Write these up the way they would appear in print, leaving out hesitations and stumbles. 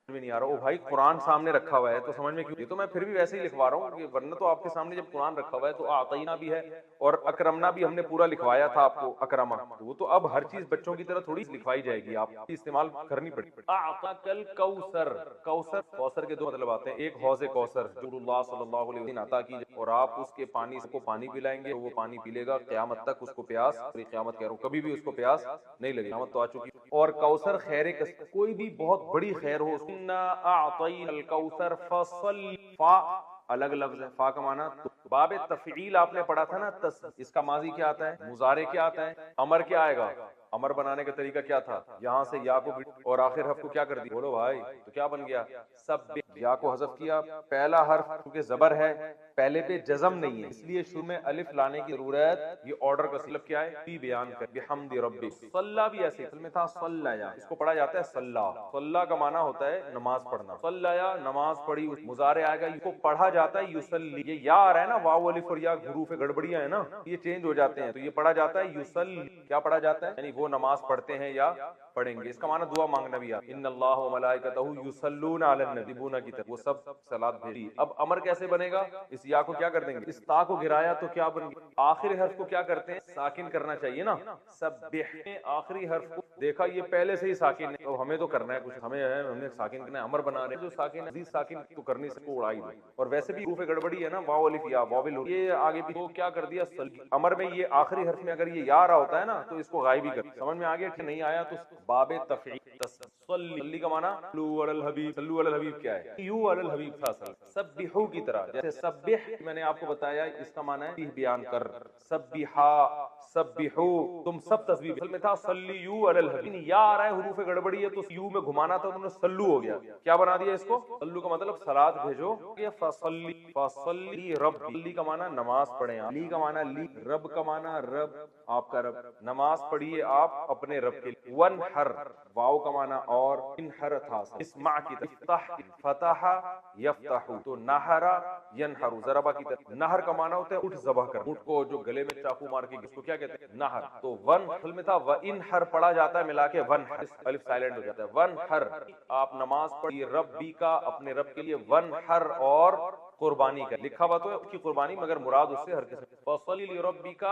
میں نہیں آ رہا. او بھائی قرآن سامنے رکھا ہوا ہے تو سمجھ میں کیوں؟ یہ تو میں پھر بھی ویسے ہی لکھوا رہا ہوں کہ ورنہ تو آپ کے سامنے جب قرآن رکھا ہوا ہے تو اعطینا بھی ہے اور اکرمنا بھی ہم نے پورا لکھوایا تھا آپ کو اکرما. وہ تو اب ہر چیز بچوں کی طرح تھوڑی لکھوائی جائے گی, آپ کی استعمال کرنی پڑے گی. اعطاک الکوثر, کوثر کے دو مطلب آتے ہیں. ایک حوض کوثر جو اللہ صلی اللہ علیہ وسلم عطا کی, اور آپ اس کے پانی کو پانی پلائیں گے, وہ پانی پی لے گا قیامت تک, اس کو پیاس, قیامت کہہ رہا ہوں کبھی بھی اس کو پیاس نہیں لگے, قیامت تو آ چکی. اور کوثر خیر کوئی بھی بہت بڑی خیر ہو, انا اعطینا الکوثر فصل. فا الگ لفظ ہے, فا کا معنی تو باب تفعیل آپ نے پڑھا تھا نا, اس کا ماضی کیا آتا ہے, مضارع کیا آتا ہے, امر کیا آئے گا, امر بنانے کا طریقہ کیا تھا, یہاں سے یا کو اور آخر حرف کو کیا کر دی, بولو بھائی, تو کیا بن گیا, سب یا کو حذف کیا, پہلا حرف کیونکہ زبر ہے پہلے پہ جزم نہیں ہے اس لیے شروع میں الف لانے کی ضرورت. یہ آرڈر کا مطلب کیا ہے, بھی بیان کر, بحمد ربک. صلی بھی ایسے اصل میں تھا صلیا, اس کو پڑھا جاتا ہے صلی. صلی کا معنی ہوتا ہے نماز پڑھنا, صلیا نماز پڑھی. مضارع آئے گا, اس کو پڑھا جاتا ہے یصلی. یہ یا آ رہا ہے نا, واو الف اور یا حروف گڑبڑیاں ہیں نا, یہ چینج ہو جاتے ہیں, تو یہ پڑھا جاتا ہے یصلی. کیا پڑھا جاتا ہے, یعنی وہ نماز پڑھتے ہیں یا پڑھیں گے. اس کا معنی دعا مانگنا بھی ہے, ان اللہ و ملائکتہ یصلون علی النبی, بونا کی طرف وہ سب صلاۃ بھیجی. اب امر کیسے بنے گا, اس یا کو کیا کر دیں گے, اس تا کو گرایا تو کیا بن گیا, آخری حرف کو کیا کرتے ہیں, ساکن کرنا چاہیے نا. سبح آخری حرف کو دیکھا یہ پہلے سے ہی ساکن ہے, تو ہمیں تو کرنا ہے کچھ, ہمیں ہے, ہم نے ساکن کرنا ہے, امر بنا رہے ہیں جو ساکن عزیز ساکن تو کرنی سے کو اڑائی دو. اور ویسے بھی حروف گڑبڑی ہے نا, واو الف یا واول, یہ آگے بھی تو کیا کر دیا, امر میں یہ آخری حرف میں اگر یہ یا رہا ہوتا ہے نا تو اس کو غائب ہی کر. سمجھ میں آگے نہیں آیا تو باب تفعیل. صلی کا معنی صلو علی الحبیب, صلو علی الحبیب کیا ہے, یو علی الحبیب تھا اصل. سبحو کی طرح, جیسے سبح میں نے آپ کو بتایا اس کا معنی ہے بیان کر, سبحا سبحو, تم سب تسبیح. اصل میں تھا صلیو علی الحبیب, یا آ رہا ہے حروف گڑبڑی ہے تو یو میں گھمانا تھا, انہوں نے سلو ہو گیا, کیا بنا دیا اس کو, سلو کا مطلب صلات بھیجو. یہ فصلی, فصلی رب, لی کا معنی نماز پڑھیں, لی کا معنی لی, رب کا معنی رب آپ کا رب, نماز پڑھیے آپ اپنے رب کے لیے. ونحر, واو کا معنی اور, انحر تھا, اسمع کی طرف, افتح فتح یفتح, تو نحرا ینحر, ضربہ کی طرف. نہر کا معنی ہوتا ہے اٹھ ذبح کر, اٹھ کو جو گلے میں چاقو مار کے, اس کو کیا کہتے ہیں, نہر. تو ون اصل میں تھا وانحر پڑھا جاتا ہے ملا کے ونحر, الف سائلنٹ ہو جاتا ہے. ونحر, آپ نماز پڑھیے ربی کا, اپنے رب کے لیے. ونحر اور قربانی کا, لکھا ہوا تو ہے اس کی قربانی مگر مراد اس سے ہر قسم. فصلی لربک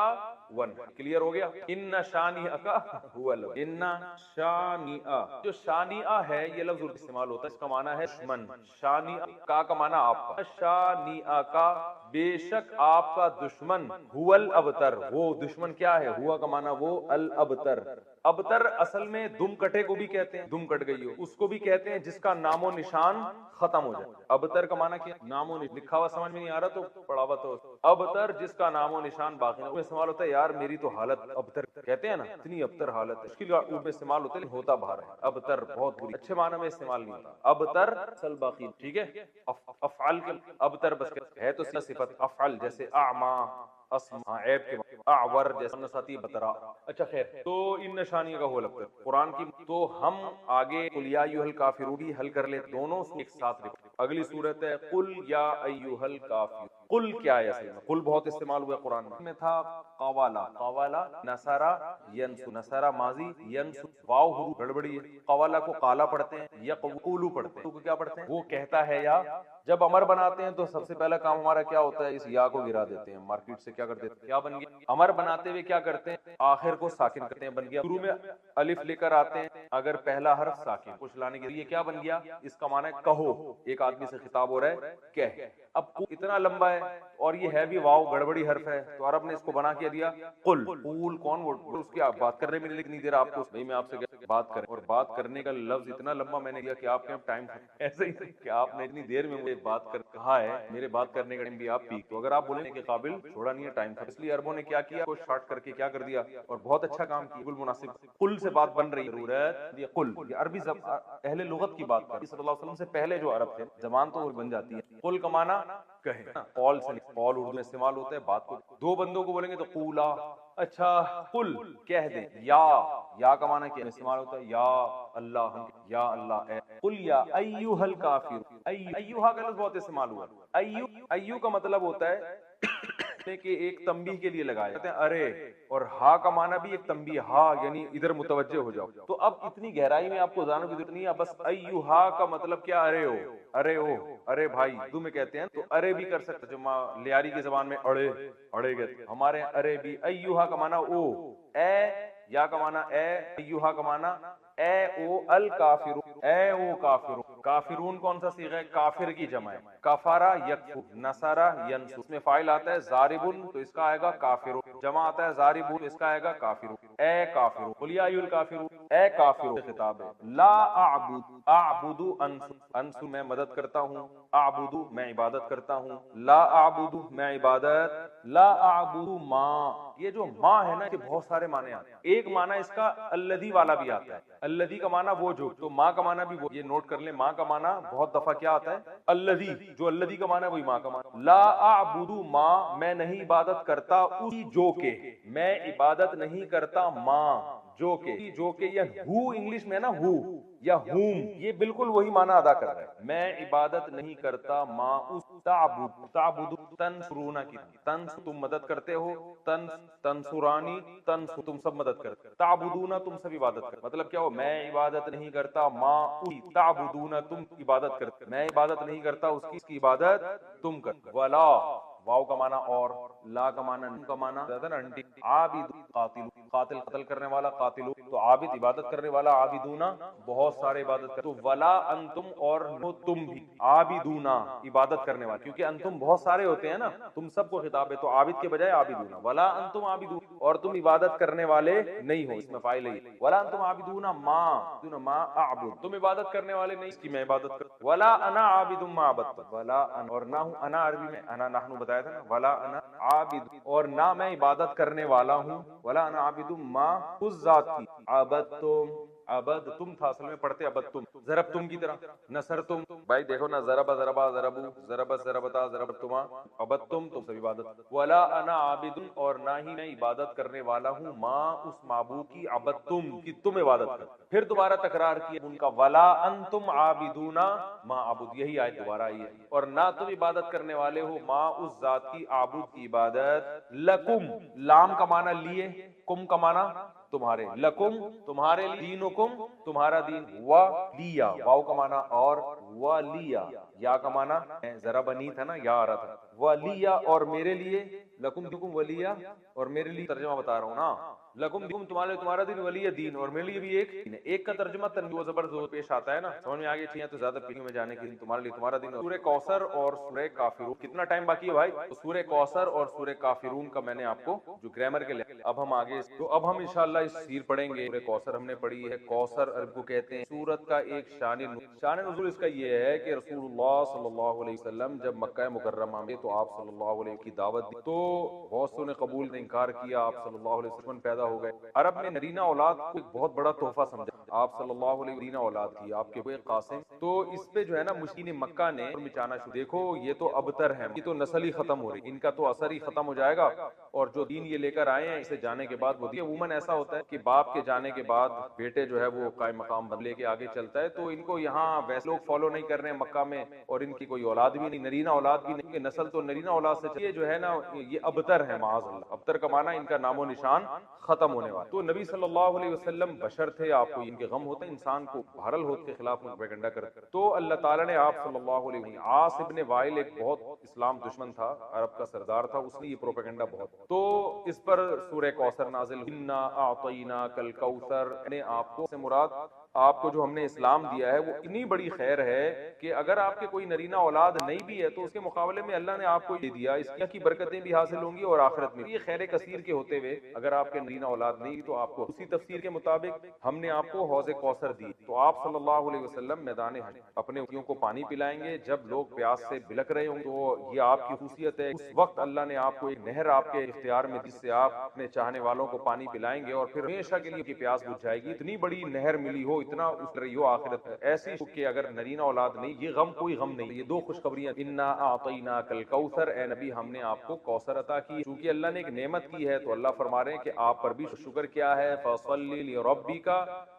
ونحر, کلیئر ہو گیا. ان شانئک هو الابتر, ان شانئ, جو شانئ ہے یہ لفظ استعمال ہوتا ہے, اس کا معنی ہے دشمن. شانئ کا معنی آپ کا, شانئ کا بے شک آپ کا دشمن, هو الابتر, وہ دشمن کیا ہے, ہوا کا معنی وہ, الابتر. ابتر اصل میں دم کٹے کو بھی کہتے ہیں, دم کٹ گئی ہو اس کو بھی کہتے ہیں جس کا نام و نشان ختم ہو جائے. ابتر کا معنی کیا, نام و نشان, لکھا ہوا سمجھ میں نہیں آ رہا تو پڑھا ہوا تو. ابتر جس کا نام و نشان باقی نہ, وہ استعمال ہوتا ہے یار میری تو حالت ابتر, کہتے ہیں نا اتنی ابتر حالت ہے, اس کے لیے میں استعمال ہوتا ہے ہوتا باہر ہے. ابتر بہت بری, اچھے معنی میں استعمال نہیں ہوتا. ابتر اصل باقی, ٹھیک ہے. افعال کے ابتر بس ہے تو صفت افعل, جیسے اعما اسما, عیب کے اعور جیسے نساتی بترا. اچھا خیر, تو ان نشانی کا ہو لگتا ہے قرآن کی. تو ہم آگے قل یا ایھا الکافرون بھی حل کر لیں, دونوں ایک ساتھ. اگلی صورت ہے قل یا ایھا الکافرون. قل کیا ہے اصل میں, قل بہت استعمال ہوا قرآن میں تھا قوالا, قوالا نصارا ینسو, نصارا ماضی, ینسو واو حروف گڑبڑی ہے. قوالا کو قالا پڑھتے ہیں, یقولو پڑھتے ہیں, تو کیا پڑھتے ہیں, وہ کہتا ہے یا. جب امر بناتے ہیں تو سب سے پہلا کام ہمارا کیا ہوتا ہے, اس یا کو گرا دیتے ہیں, مارکیٹ سے کیا کرتے ہیں, کیا بن گیا, امر بناتے ہوئے کیا کرتے ہیں, آخر کو ساکن کرتے ہیں, بن گیا. شروع میں الف لے کر آتے ہیں اگر پہلا حرف ساکن, کچھ لانے کے لیے کیا بن گیا, اس کا معنی ہے کہو, ایک آدمی سے خطاب ہو رہا ہے کہہ. اب اتنا لمبا ہے اور یہ ہے بھی واو گڑبڑی حرف ہے, تو عرب نے اس کو بنا کے دیا قل. قول کون, وہ اس کی بات کرنے میں نہیں دے رہا آپ کو, نہیں میں آپ سے بات کریں, اور بات کرنے کا لفظ اتنا لمبا میں نے دیا کہ آپ کے ٹائم ایسے ہی کہ آپ نے اتنی دیر میں مجھے بات کر کہا ہے, میرے بات کرنے کا ٹائم بھی آپ پیک, تو اگر آپ بولیں کہ قابل چھوڑا نہیں ہے ٹائم, اس لیے عربوں نے کیا کیا, کو شارٹ کر کے کیا کر دیا, اور بہت اچھا کام کیا. بالکل مناسب, قل سے بات بن رہی ضرورت, یہ قل یہ عربی اہل لغت کی بات کر, صلی اللہ علیہ وسلم سے پہلے جو عرب تھے, زبان تو بن جاتی ہے. قل کا معنی کہے, قول سے, قول اردو میں استعمال ہوتا ہے بات کو, دو بندوں کو بولیں گے تو قولا. اچھا قل کہہ دیں, یا کا معنی کیا استعمال ہوتا ہے, یا اللہ, یا اللہ. قل یا ایھا الکافرون, ایھا کا لفظ بہت استعمال ہوا. ایو کا مطلب ہوتا ہے کہ ایک تنبیہ کے لیے لگایا کہتے ہیں ارے، اور ہا کا معنی بھی ایک تنبیہ، ہا یعنی ادھر متوجہ ہو جاؤ. تو اب اتنی گہرائی میں آپ کو جاننے کی ضرورت نہیں ہے، بس ایھا کا مطلب کیا، ارے ہو، ارے ہو، ارے بھائی اردو میں کہتے ہیں. تو ارے بھی کر سکتے، جو لیاری کی زبان میں اڑے، اڑے کہتے ہیں، ہمارے یہاں ارے بھی. ایھا کا معنی او، اے، یا کا معنی اے، ایھا کا معنی اے او الکافرون، اے او کافرون. کافرون کون سا صیغہ ہے؟ کافر کی جمع ہے. کفارہ یکفر، نصرہ ینصر. اس میں فاعل آتا ہے ضاربن تو اس کا آئے گا کافرون، جمع آتا ہے ضاربون تو اس کا آئے گا کافرون. اے کافرون، قل یا ایھا الکافرون، اے کافرون خطاب ہے. لا اعبد، اعبد انصر، انصر میں مدد کرتا ہوں، اعبد میں عبادت کرتا ہوں، لا اعبد میں عبادت، لا اعبد ما. یہ جو ما ہے نا، کہ بہت سارے معنی آتے ہیں. ایک معنی اس کا الذی والا بھی آتا ہے، الذی کا معنی وہ جو، تو ما کا معنی بھی وہ. یہ نوٹ کر لیں، ما کا معنی بہت دفعہ کیا آتا ہے؟ الذی. جو الذی کا معنی ہے وہی ما کا معنی. لا اعبد ما، میں نہیں عبادت کرتا اسی جو کے، میں عبادت نہیں کرتا ما جو کہ، جو کہ یا ہو انگلش میں نا، ہو یا ہوم، یہ بالکل وہی معنی ادا کر رہا ہے. میں عبادت نہیں کرتا ما اس تعبد، تعبد تنصرون کی، تنس تم مدد کرتے ہو، تنصرانی تنس تم سب مدد کرتے، تعبدون تم سب عبادت کرتے. مطلب کیا ہو؟ میں عبادت نہیں کرتا ما اس تعبدون تم عبادت کرتے، میں عبادت نہیں کرتا اس کی عبادت تم کرتے. ولا، واو کا معنی اور، لا کا معنی، نون کا معنی زیادہ نا انٹی. عابد قاتل، قاتل قتل کرنے والا، قاتل. تو عابد عبادت کرنے والا، عابدون بہت سارے عبادت کرتے. تو ولا انتم، اور نو تم بھی، عابدون عبادت کرنے والے، کیونکہ انتم بہت سارے ہوتے ہیں نا، تم سب کو خطاب ہے. تو عابد کے بجائے عابدون. ولا انتم عابدون، اور تم عبادت کرنے والے نہیں ہو، اس میں فاعل ہے. ولا انتم عابدون ما اعبد، تم عبادت کرنے والے نہیں اس کی میں عبادت کرتا. ولا انا عابد ما عبدتم، ولا انا، اور نہ ہوں، انا عربی میں انا نحن بتایا تھا نا، ولا انا عابد، اور نہ میں عبادت کرنے والا ہوں، ولا انا عابد ما اس ذات کی، عبدتم، عبد تم تھا اصل میں، پڑھتے عبد تم، ضرب تم کی طرح، نصر تم. بھائی دیکھو نا، ضرب ضربا ضربو، ضرب ضربتا ضربتما، عبد تم سب عبادت. ولا انا عابد، اور نہ ہی میں عبادت کرنے والا ہوں، ما اس معبود کی، عبد تم کی تم عبادت کر. پھر دوبارہ تکرار کیا ان کا، ولا انتم عابدون ما عبد، یہی آیت دوبارہ آئی ہے. اور نہ تم عبادت کرنے والے ہو ما اس ذات کی، عابد کی عبادت. لکم، لام کا معنی لیے، کم کا معنی تمہارے، لکم تمہارے لیے، دینکم تمہارا دین، ولیا واو کا معنی اور، ولیا یا کا معنی ذرا بنی تھا نا، یا آ رہا تھا، ولیا اور میرے لیے، لکم دینکم ولیا، اور میرے لیے ترجمہ بتا رہا ہوں نا، لکم دینکم تمہارے، تمہارا دین، ولی دین، اور میرے لیے بھی ایک دین ہے. ایک کا ترجمہ تنوین و زبر زور پیش آتا ہے نا، سمجھ میں آگے چاہیے تو زیادہ پیچھے میں جانے کی، تمہارے لیے تمہارا دین. سورہ کوثر اور سورہ کافرون، کتنا ٹائم باقی ہے بھائی؟ سورہ کوثر اور سورہ کافرون کا میں نے آپ کو جو گرامر کے لیے، اب ہم آگے، تو اب ہم انشاءاللہ اس سیر پڑھیں گے. سورہ کوثر ہم نے پڑھی ہے. کوثر عرب کو کہتے ہیں سورت کا ایک شان نزول اس کا یہ ہے کہ رسول اللہ صلی اللہ علیہ وسلم جب مکہ مکرمہ میں، تو آپ صلی اللہ علیہ وسلم کی دعوت دی تو بہت سو نے قبول نے انکار کیا. آپ صلی اللہ علیہ وسلم پیدا ہو گئے. عرب میں نرینہ اولاد کو ایک بہت بڑا تحفہ سمجھا. آپ صلی اللہ علیہ وسلم نرینہ اولاد کی، آپ کے ہوئے قاسم. تو اس پہ جو ہے نا مشکین مکہ نے مچانا شروع، دیکھو یہ تو ابتر ہے، یہ تو نسل ہی ختم ہو رہی، ان کا تو اثر ہی ختم ہو جائے گا. اور جو دین یہ لے کر آئے ہیں، اسے جانے کے بعد وہ عموماً ایسا ہوتا ہے کہ باپ کے جانے کے بعد بیٹے جو ہے وہ قائم مقام بدلے کے آگے چلتا ہے. تو ان کو یہاں ویسے لوگ فالو نہیں کر رہے ہیں مکہ میں، اور ان کی کوئی اولاد بھی نہیں، نرینہ اولاد بھی نہیں، کہ نسل تو نرینہ اولاد سے چلیے جو ہے نا یہ ابتر ہے، معاذ اللہ. ابتر کا معنی ان کا نام و نشان ختم ہونے والا. تو نبی صلی اللہ علیہ وسلم بشر تھے، آپ کو ان کے غم ہوتے ہیں، انسان کو بہرحال ہوت کے خلاف پروپیگنڈا کرتے. تو اللہ تعالیٰ نے آپ صلی اللہ علیہ وسلم، عاص ابن وائل ایک بہت اسلام دشمن تھا، عرب کا سردار تھا، اس نے یہ پروپیگنڈا بہت، تو اس پر سورہ کوثر نازل، انا اعطیناک الکوثر، نے آپ کو سے مراد آپ کو جو ہم نے اسلام دیا ہے وہ اتنی بڑی خیر ہے کہ اگر آپ کے کوئی نرینہ اولاد نہیں بھی ہے تو اس کے مقابلے میں اللہ نے آپ کو یہ دیا، اس کی برکتیں بھی حاصل ہوں گی اور آخرت میں. یہ خیر کثیر کے ہوتے ہوئے اگر آپ کے نرینہ اولاد نہیں تو آپ کو اسی تفسیر کے مطابق ہم نے آپ کو حوض کوثر دی. تو آپ صلی اللہ علیہ وسلم میدان حج اپنے اونٹیوں کو پانی پلائیں گے جب لوگ پیاس سے بلک رہے ہوں. تو یہ آپ کی خصوصیت ہے، اس وقت اللہ نے آپ کو ایک نہر آپ کے اختیار میں، جس سے آپ اپنے چاہنے والوں کو پانی پلائیں گے اور پھر ہمیشہ کے لیے کی پیاس بجھ جائے گی. اتنی بڑی نہر ملی ہو، اتنا اس رہی ہو آخرت میں ایسی کہ اگر نرینہ اولاد نہیں، یہ غم کوئی غم نہیں. یہ دو خوشخبریاں، انا اعطیناک الکوثر، اے نبی ہم نے آپ کو کوثر عطا کی. چونکہ اللہ نے ایک نعمت کی ہے تو اللہ فرما رہے ہیں کہ آپ پر بھی شکر کیا ہے، فصلی لربک،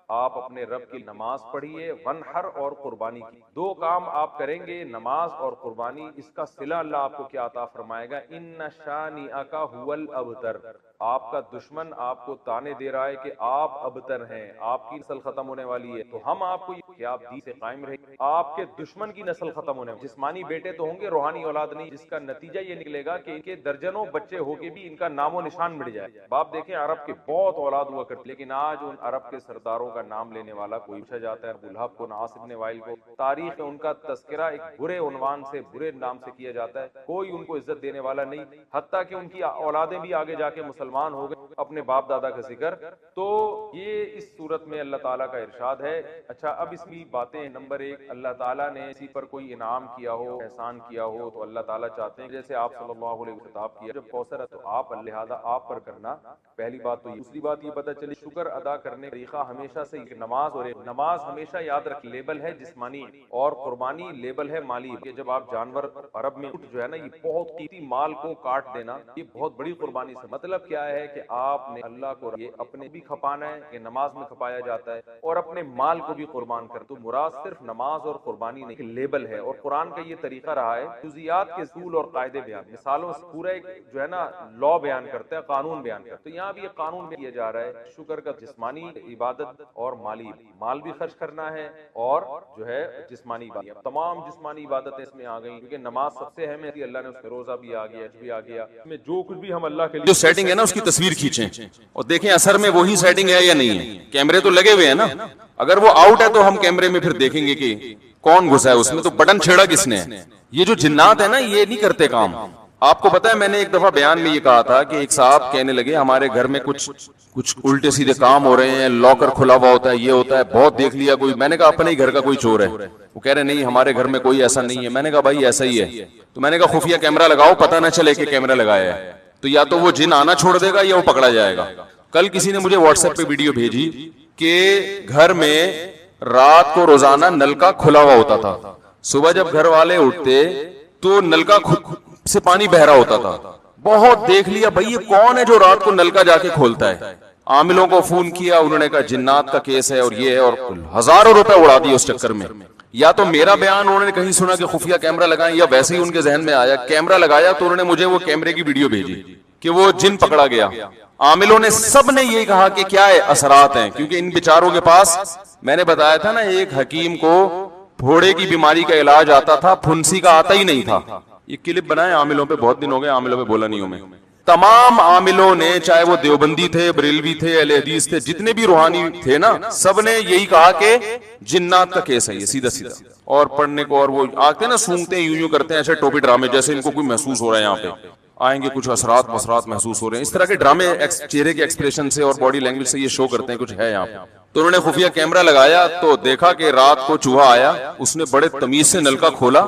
آپ اپنے رب کی نماز پڑھیے، ونحر اور قربانی کی، دو کام آپ کریں گے، نماز اور قربانی، اس کا صلہ اللہ آپ کو کیا عطا فرمائے گا، ان شانئک ھو الابتر، آپ کا دشمن آپ کو تانے دے رہا ہے کہ آپ ابتر ہیں، آپ کی نسل ختم ہونے والی ہے، تو ہم آپ کو کہ آپ دین سے قائم رہے، آپ کے دشمن کی نسل ختم ہونے والی، جسمانی بیٹے تو ہوں گے، روحانی اولاد نہیں، جس کا نتیجہ یہ نکلے گا کہ ان کے درجنوں بچے ہو کے بھی ان کا نام و نشان مٹ جائے۔ باپ دیکھیں عرب کے بہت اولاد ہوا کرتے، لیکن آج ان عرب کے سرداروں کا نام لینے والا کوئی پوچھا جاتا ہے، ابو لہب کو، عاص بن وائل کو، تاریخ میں ان کا تذکرہ ایک برے عنوان سے، برے نام سے کیا جاتا ہے، کوئی ان کو عزت دینے والا نہیں، حتیٰ کہ ان کی اولادیں بھی آگے جا کے مسلمان ہو گئے، اپنے باپ دادا کا ذکر۔ تو یہ اس صورت میں اللہ تعالیٰ کا ارشاد ہے۔ اچھا، اب اس کی باتیں، نمبر ایک، اللہ تعالیٰ نے کسی پر کوئی انعام کیا ہو، احسان کیا ہو، تو اللہ تعالیٰ چاہتے ہیں جیسے آپ صلی اللہ علیہ وسلم خطاب کیا جب کوثر ہے تو آپ، لہذا آپ پر کرنا، پہلی بات تو یہ۔ دوسری بات یہ پتہ چلی شکر ادا کرنے کا طریقہ ہمیشہ سے نماز، اور نماز ہمیشہ یاد رکھ لیبل ہے جسمانی، اور قربانی لیبل ہے مالی، کہ جب آپ جانور، عرب میں اونٹ جو ہے نا، یہ بہت قیمتی مال کو کاٹ دینا، یہ بہت بڑی قربانی سے مطلب کیا ہے کہ آپ نے اللہ کو یہ اپنے بھی کھپانا ہے کہ نماز میں کھپایا جاتا ہے، اور اپنے مال کو بھی قربان کر، تو مراد صرف نماز اور قربانی نہیں، لیبل ہے، اور قرآن کا یہ طریقہ رہا ہے جزیات کے اصول اور قاعدے بیان، مثالوں سے پورا ایک جو ہے نا لا بیان کرتا ہے، قانون بیان کرتا ہے، تو یہاں بھی ایک قانون کیا جا رہا ہے شکر کا، جسمانی عبادت اور مالی، مال بھی خرچ کرنا ہے اور جو ہے جسمانی عبادت، تمام جسمانی عبادتیں اس میں آ گئی، کیونکہ نماز سب سے اہم ہے، اللہ نے اس میں روزہ بھی آ گیا، حج بھی آ گیا، اس میں جو کچھ بھی ہم اللہ کے لیے جو سیٹنگ ہے نا اس کی تصویر کھینچیں اور دیکھیں اثر میں وہی سیٹنگ ہے یا نہیں ہے، کیمرے تو لگے ہوئے ہیں نا، اگر وہ آؤٹ ہے تو ہم کیمرے میں پھر دیکھیں گے کہ کون گھسا ہے اس میں، تو بٹن چھیڑا کس نے۔ یہ جو جنات ہے نا یہ نہیں کرتے کام، آپ کو پتا ہے میں نے ایک دفعہ بیان میں یہ کہا تھا کہ ایک صاحب کہنے لگے ہمارے گھر میں کچھ الٹے سیدھے کام ہو رہے ہیں، لاکر کھلا ہوا ہوتا ہے، یہ ہوتا ہے، بہت دیکھ لیا کوئی، میں نے کہا اپنے ہی گھر کا کوئی چور ہے، وہ کہہ رہے نہیں ہمارے گھر میں کوئی ایسا نہیں ہے، میں نے کہا بھائی ایسا ہی ہے، تو میں نے کہا خفیہ کیمرہ لگاؤ پتہ نہ چلے کہ کیمرہ لگایا ہے، تو یا تو وہ جن آنا چھوڑ دے گا یا وہ پکڑا جائے گا۔ کل کسی نے مجھے واٹس ایپ پہ ویڈیو بھیجی کہ گھر میں رات کو روزانہ نل کا کھلا ہوا ہوتا تھا، صبح جب گھر والے اٹھتے تو نل کا سے پانی بہ رہا ہوتا تھا، بہت دیکھ لیا بھائی یہ کون ہے جو رات کو نل کا جا کے کھولتا ہے، عاملوں کو فون کیا، انہوں نے کہا جنات کا کیس ہے اور یہ ہے، اور ہزاروں روپے اڑا دیے اس چکر میں۔ یا تو میرا بیان انہوں نے کہیں سنا کہ خفیہ کیمرہ لگائیں، یا ویسے ہی ان کے ذہن میں آیا کیمرہ لگایا، تو انہوں نے مجھے وہ کیمرے کی ویڈیو بھیجی کہ وہ جن پکڑا گیا۔ عاملوں نے سب نے یہ کہا کہ کیا ہے اثرات ہیں، کیونکہ ان بیچاروں کے پاس، میں نے بتایا تھا نا ایک حکیم کو پھوڑے کی بیماری کا علاج آتا تھا، پھنسی کا آتا ہی نہیں تھا، یہ کلپ بنائے عاملوں پہ، بہت دن ہو گئے عاملوں پہ بولا نہیں ہوں میں، تمام عاملوں نے چاہے وہ دیوبندی تھے، بریلوی تھے، اہل حدیث تھے، جتنے بھی روحانی تھے نا، سب نے یہی کہا کہ جنات کا کیس ہے یہ سیدھا سیدھا، اور پڑھنے کو، اور وہ آتے نا سونگتے ہیں یوں کرتے ہیں ایسے ٹوپی ڈرامے جیسے ان کو کوئی محسوس ہو رہا ہے، یہاں پہ آئیں گے کچھ اثرات محسوس ہو رہے ہیں، اس طرح کے ڈرامے چہرے کے ایکسپریشن سے اور باڈی لینگویج سے یہ شو کرتے ہیں کچھ ہے یہاں پہ۔ تو انہوں نے خفیہ کیمرہ لگایا تو دیکھا کہ رات کو چوہا آیا، اس نے بڑے تمیز سے نل کا کھولا،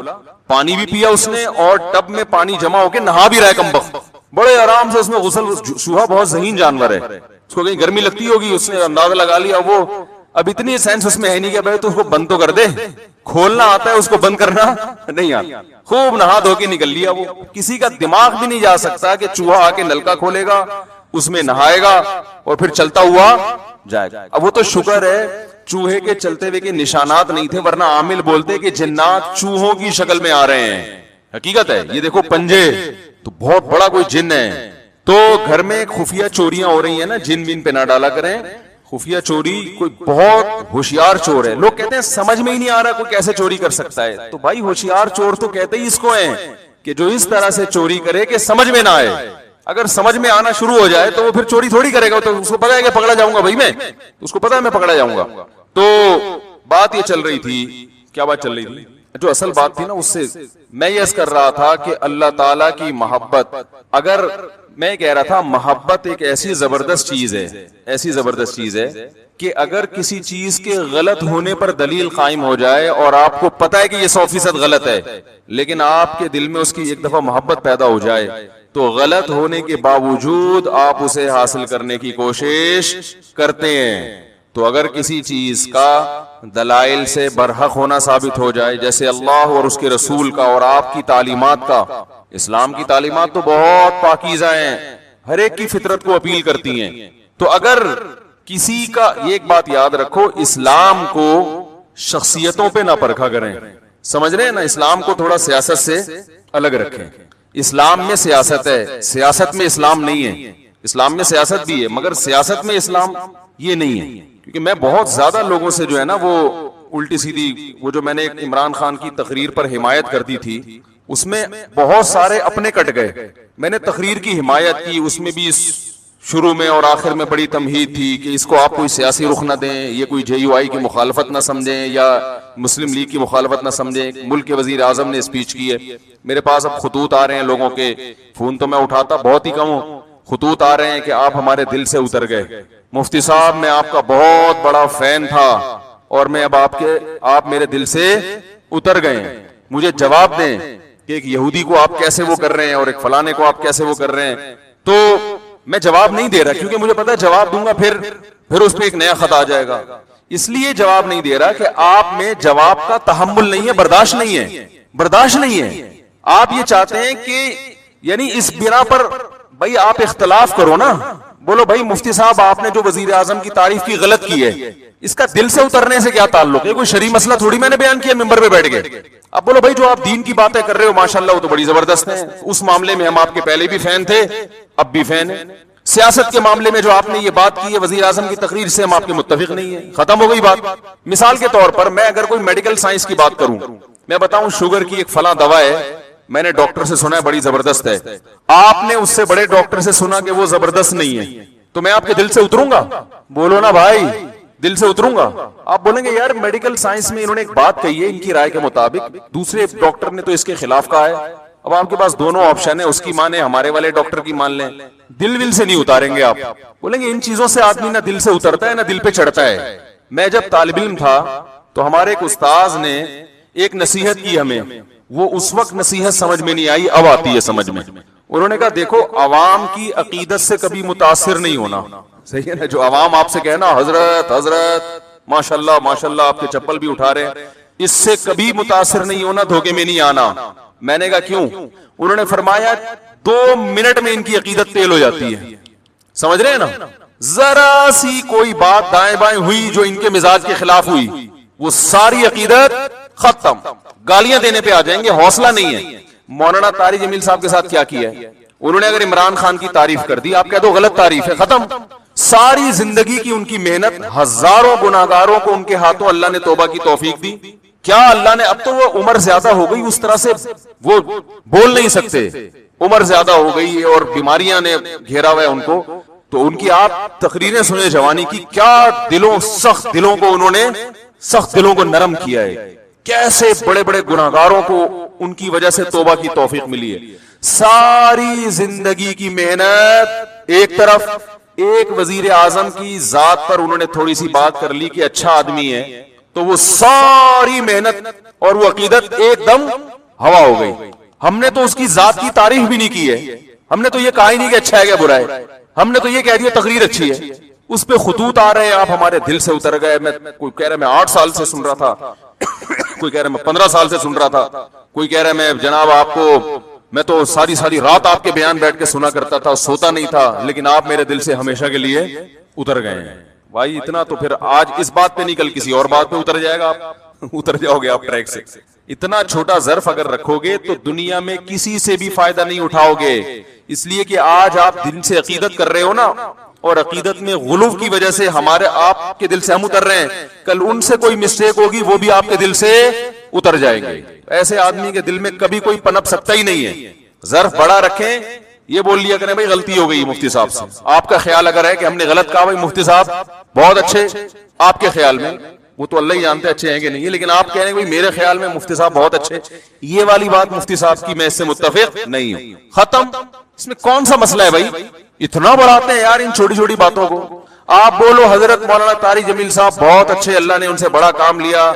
پانی بھی پیا اس نے، اور ٹب میں پانی جمع ہو کے نہا بھی رہا ہے کمبخت، بڑے آرام سے اس میں غسل، چوہا بہت ذہین جانور ہے، اس کو کہیں گرمی لگتی ہوگی، اس نے اندازہ لگا لیا، وہ اب اتنی سینس اس میں ہے نہیں کہ بھائی تو اس کو بند تو کر دے، کھولنا آتا ہے اس کو بند کرنا نہیں آتا، خوب نہا دھو کے نکل لیا، وہ کسی کا دماغ بھی نہیں جا سکتا کہ چوہا آ کے نل کا کھولے گا، اس میں نہائے گا اور پھر چلتا ہوا جائے گا۔ اب وہ تو شکر ہے چوہے کے چلتے ہوئے کے نشانات نہیں تھے، ورنہ عامل بولتے کہ جنات چوہوں کی شکل میں آ رہے ہیں، حقیقت ہے یہ دیکھو پنجے، تو بہت بڑا کوئی جن ہے۔ تو گھر میں خفیہ چوریاں ہو رہی ہیں نا، جن بن پہ نہ ڈالا کریں، خفیہ چوری کوئی بہت ہوشیار چور ہے، لوگ کہتے ہیں سمجھ میں ہی نہیں آ رہا کوئی کیسے چوری کر سکتا ہے، تو بھائی ہوشیار چور تو کہتے ہی اس کو ہیں کہ جو اس طرح سے چوری کرے کہ سمجھ میں نہ آئے، اگر سمجھ میں آنا شروع ہو جائے تو وہ پھر چوری تھوڑی کرے گا، تو اس کو پتا ہے کہ پکڑا جاؤں گا بھائی، میں اس کو پتا ہے میں پکڑا جاؤں گا۔ تو بات یہ چل رہی تھی، کیا بات چل رہی تھی، جو اصل بات تھی نا اس سے میں یہ کر رہا تھا کہ اللہ تعالیٰ کی محبت، اگر میں کہہ رہا تھا محبت ایک ایسی زبردست چیز ہے، ایسی زبردست چیز ہے کہ اگر کسی چیز کے غلط ہونے پر دلیل قائم ہو جائے اور آپ کو پتا ہے کہ یہ 100% غلط ہے، لیکن آپ کے دل میں اس کی ایک دفعہ محبت پیدا ہو جائے تو غلط ہونے کے باوجود آپ اسے حاصل کرنے کی کوشش کرتے ہیں۔ تو اگر کسی چیز کا دلائل سے برحق ہونا ثابت ہو جائے، جیسے اللہ اور اس کے رسول کا اور آپ کی تعلیمات کا، اسلام کی تعلیمات تو بہت پاکیزہ ہیں، ہر ایک کی فطرت کو اپیل کرتی ہیں، تو اگر کسی کا ایک بات یاد رکھو, اسلام کو شخصیتوں پہ نہ پرکھا کریں, سمجھ رہے ہیں نا, اسلام کو تھوڑا سیاست سے الگ رکھیں. اسلام میں سیاست ہے, سیاست میں اسلام نہیں ہے. اسلام میں سیاست بھی ہے مگر سیاست میں اسلام یہ نہیں ہے. کیونکہ میں بہت زیادہ لوگوں سے جو ہے نا وہ الٹی سیدھی, وہ جو میں نے ایک عمران خان کی تقریر پر حمایت کر دی تھی اس میں بہت سارے اپنے کٹ گئے. میں نے تقریر کی حمایت کی, اس میں بھی شروع میں اور آخر میں بڑی تمہید تھی کہ اس کو آپ کوئی سیاسی رخ نہ دیں, یہ کوئی JUI کی مخالفت نہ سمجھیں یا مسلم لیگ کی مخالفت نہ سمجھیں. ملک کے وزیر اعظم نے اسپیچ کی ہے, میرے پاس اب خطوط آ رہے ہیں لوگوں کے, فون تو میں اٹھاتا بہت ہی کم ہوں, خطوط آ رہے ہیں کہ آپ ہمارے دل سے اتر گئے, مفتی صاحب میں آپ کا بہت بڑا فین تھا اور میں اب آپ میرے دل سے اتر گئے ہیں, مجھے جواب دیں کہ ایک یہودی کو آپ کیسے وہ کر رہے ہیں اور ایک فلانے کو آپ کیسے وہ کر رہے ہیں. تو میں جواب نہیں دے رہا کیونکہ مجھے پتا ہے جواب دوں گا پھر اس پہ ایک نیا خط آ جائے گا, اس لیے جواب نہیں دے رہا کہ آپ میں جواب کا تحمل نہیں ہے, برداشت نہیں ہے, برداشت نہیں ہے. آپ یہ چاہتے ہیں کہ یعنی اس بنا پر بھائی آپ اختلاف کرو نا, بولو بھائی مفتی صاحب آپ نے جو وزیر اعظم کی تعریف کی غلط کی ہے, اس کا دل سے اترنے سے کیا تعلق ہے؟ کوئی شرعی مسئلہ تھوڑی میں نے بیان کیا ممبر پہ بیٹھ گئے. اب بولو بھائی جو آپ دین کی باتیں کر رہے ہو ماشاءاللہ وہ تو بڑی زبردست ہیں, اس معاملے میں ہم آپ کے پہلے بھی فین تھے اب بھی فین ہیں. سیاست کے معاملے میں جو آپ نے یہ بات کی ہے وزیر اعظم کی تقریر سے ہم آپ کے متفق نہیں ہیں, ختم ہو گئی بات. مثال کے طور پر میں اگر کوئی میڈیکل سائنس کی بات کروں, میں بتاؤں شوگر کی ایک فلاں دوا ہے, میں نے ڈاکٹر سے سنا ہے بڑی زبردست ہے, آپ نے اس سے بڑے ڈاکٹر سے سنا کہ وہ زبردست نہیں ہے, تو میں آپ کے دل سے اتروں گا؟ بولو نا بھائی, دل سے اتروں گا؟ آپ بولیں گے یار میڈیکل سائنس میں انہوں نے ایک بات کہی ہے ان کی رائے کے مطابق, دوسرے ڈاکٹر نے تو اس کے خلاف کہا ہے. اب آپ کے پاس دونوں آپشن ہیں, اس کی مانیں ہمارے والے ڈاکٹر کی مان لیں, دل سے نہیں اتاریں گے آپ. بولیں گے ان چیزوں سے آدمی نہ دل سے اترتا ہے نہ دل پہ چڑھتا ہے. میں جب طالب علم تھا تو ہمارے ایک استاذ نے ایک نصیحت کی ہمیں, وہ اس وقت نصیحت سمجھ میں نہیں آئی, اب آتی ہے سمجھ میں. انہوں نے کہا دیکھو عوام کی عقیدت سے کبھی متاثر نہیں ہونا, صحیح ہے نا, جو عوام آپ سے کہنا حضرت حضرت ماشاءاللہ ماشاءاللہ آپ کے چپل بھی اٹھا رہے ہیں, اس سے کبھی متاثر نہیں ہونا, دھوکے میں نہیں آنا. میں نے کہا کیوں؟ انہوں نے فرمایا 2 منٹ میں ان کی عقیدت تیل ہو جاتی ہے, سمجھ رہے ہیں نا, ذرا سی کوئی بات دائیں بائیں ہوئی جو ان کے مزاج کے خلاف ہوئی وہ ساری عقیدت ختم, گالیاں دینے پہ آ جائیں گے, حوصلہ نہیں ہے. مولانا طاری جمیل صاحب کے ساتھ کیا کیا ہے, انہوں نے اگر عمران خان کی تعریف کر دی, آپ کہہ دو غلط تعریف ہے, ختم. ساری زندگی کی ان کی محنت, ہزاروں گناہگاروں کو ان کے ہاتھوں اللہ نے توبہ کی توفیق دی. کیا اللہ نے, اب تو وہ عمر زیادہ ہو گئی, اس طرح سے وہ بول نہیں سکتے, عمر زیادہ ہو گئی اور بیماریاں نے گھیرا ہوا ہے ان کو, تو ان کی آپ تقریریں سنیں جوانی کی, کیا دلوں, سخت دلوں کو انہوں نے, سخت دلوں کو نرم کیا ہے, کیسے بڑے بڑے گناہگاروں کو ان کی وجہ سے توبہ کی توفیق ملی ہے. ساری زندگی کی محنت ایک طرف, ایک وزیر اعظم کی ذات پر انہوں نے تھوڑی سی بات کر لی کہ اچھا آدمی ہے, تو وہ ساری محنت اور وہ عقیدت ایک دم ہوا ہو گئی. ہم نے تو اس کی ذات کی تعریف بھی نہیں کی ہے, ہم نے تو یہ کہا ہی نہیں کہ اچھا ہے کیا برا ہے, ہم نے تو یہ کہہ دیا تقریر اچھی ہے. اس پہ خطوط آ رہے ہیں, آپ ہمارے دل سے اتر گئے. میں کوئی کہہ رہا ہے میں 8 سال سے سن رہا تھا, کوئی کہہ رہا ہے میں 15 سال سے سن رہا تھا, کوئی کہہ رہا ہے میں جناب آپ کو, میں تو ساری رات آپ کے بیان بیٹھ کے سنا کرتا تھا, سوتا نہیں تھا, لیکن آپ میرے دل سے ہمیشہ کے لیے اتر گئے ہیں. بھائی اتنا تو پھر آج اس بات پہ نہیں, کل کسی اور بات پہ اتر جائے گا, آپ اتر جاؤ گے آپ ٹریک سے. اتنا چھوٹا ظرف اگر رکھو گے تو دنیا میں کسی سے بھی فائدہ نہیں اٹھاؤ گے. اس لیے کہ آج آپ دل سے عقیدت کر رہے ہو نا, اور عقیدت میں غلو کی وجہ سے ہمارے آپ کے دل سے ہم اتر رہے ہیں, کل ان سے کوئی مسٹیک ہوگی وہ بھی آپ کے دل سے اتر جائیں گے. ایسے آدمی کے دل میں کبھی کوئی پنپ سکتا ہی نہیں ہے. ظرف بڑا رکھیں, یہ بول لیا کریں بھائی غلطی ہو گئی مفتی صاحب سے. آپ کا خیال اگر ہے کہ ہم نے غلط کہا, بھائی مفتی صاحب بہت اچھے, آپ کے خیال میں, وہ تو اللہ ہی جانتے اچھے ہیں کہ نہیں, لیکن آپ کہہ رہے ہیں میرے خیال میں مفتی صاحب بہت اچھے, یہ والی بات مفتی صاحب کی میں اس سے متفق نہیں ہوں, ختم. اس میں کون سا مسئلہ ہے بھائی, اتنا بڑھاتے ہیں یار ان چھوٹی چھوٹی باتوں کو. آپ بولو حضرت مولانا طاری جمیل صاحب بہت اچھے, اللہ نے ان سے بڑا کام لیا,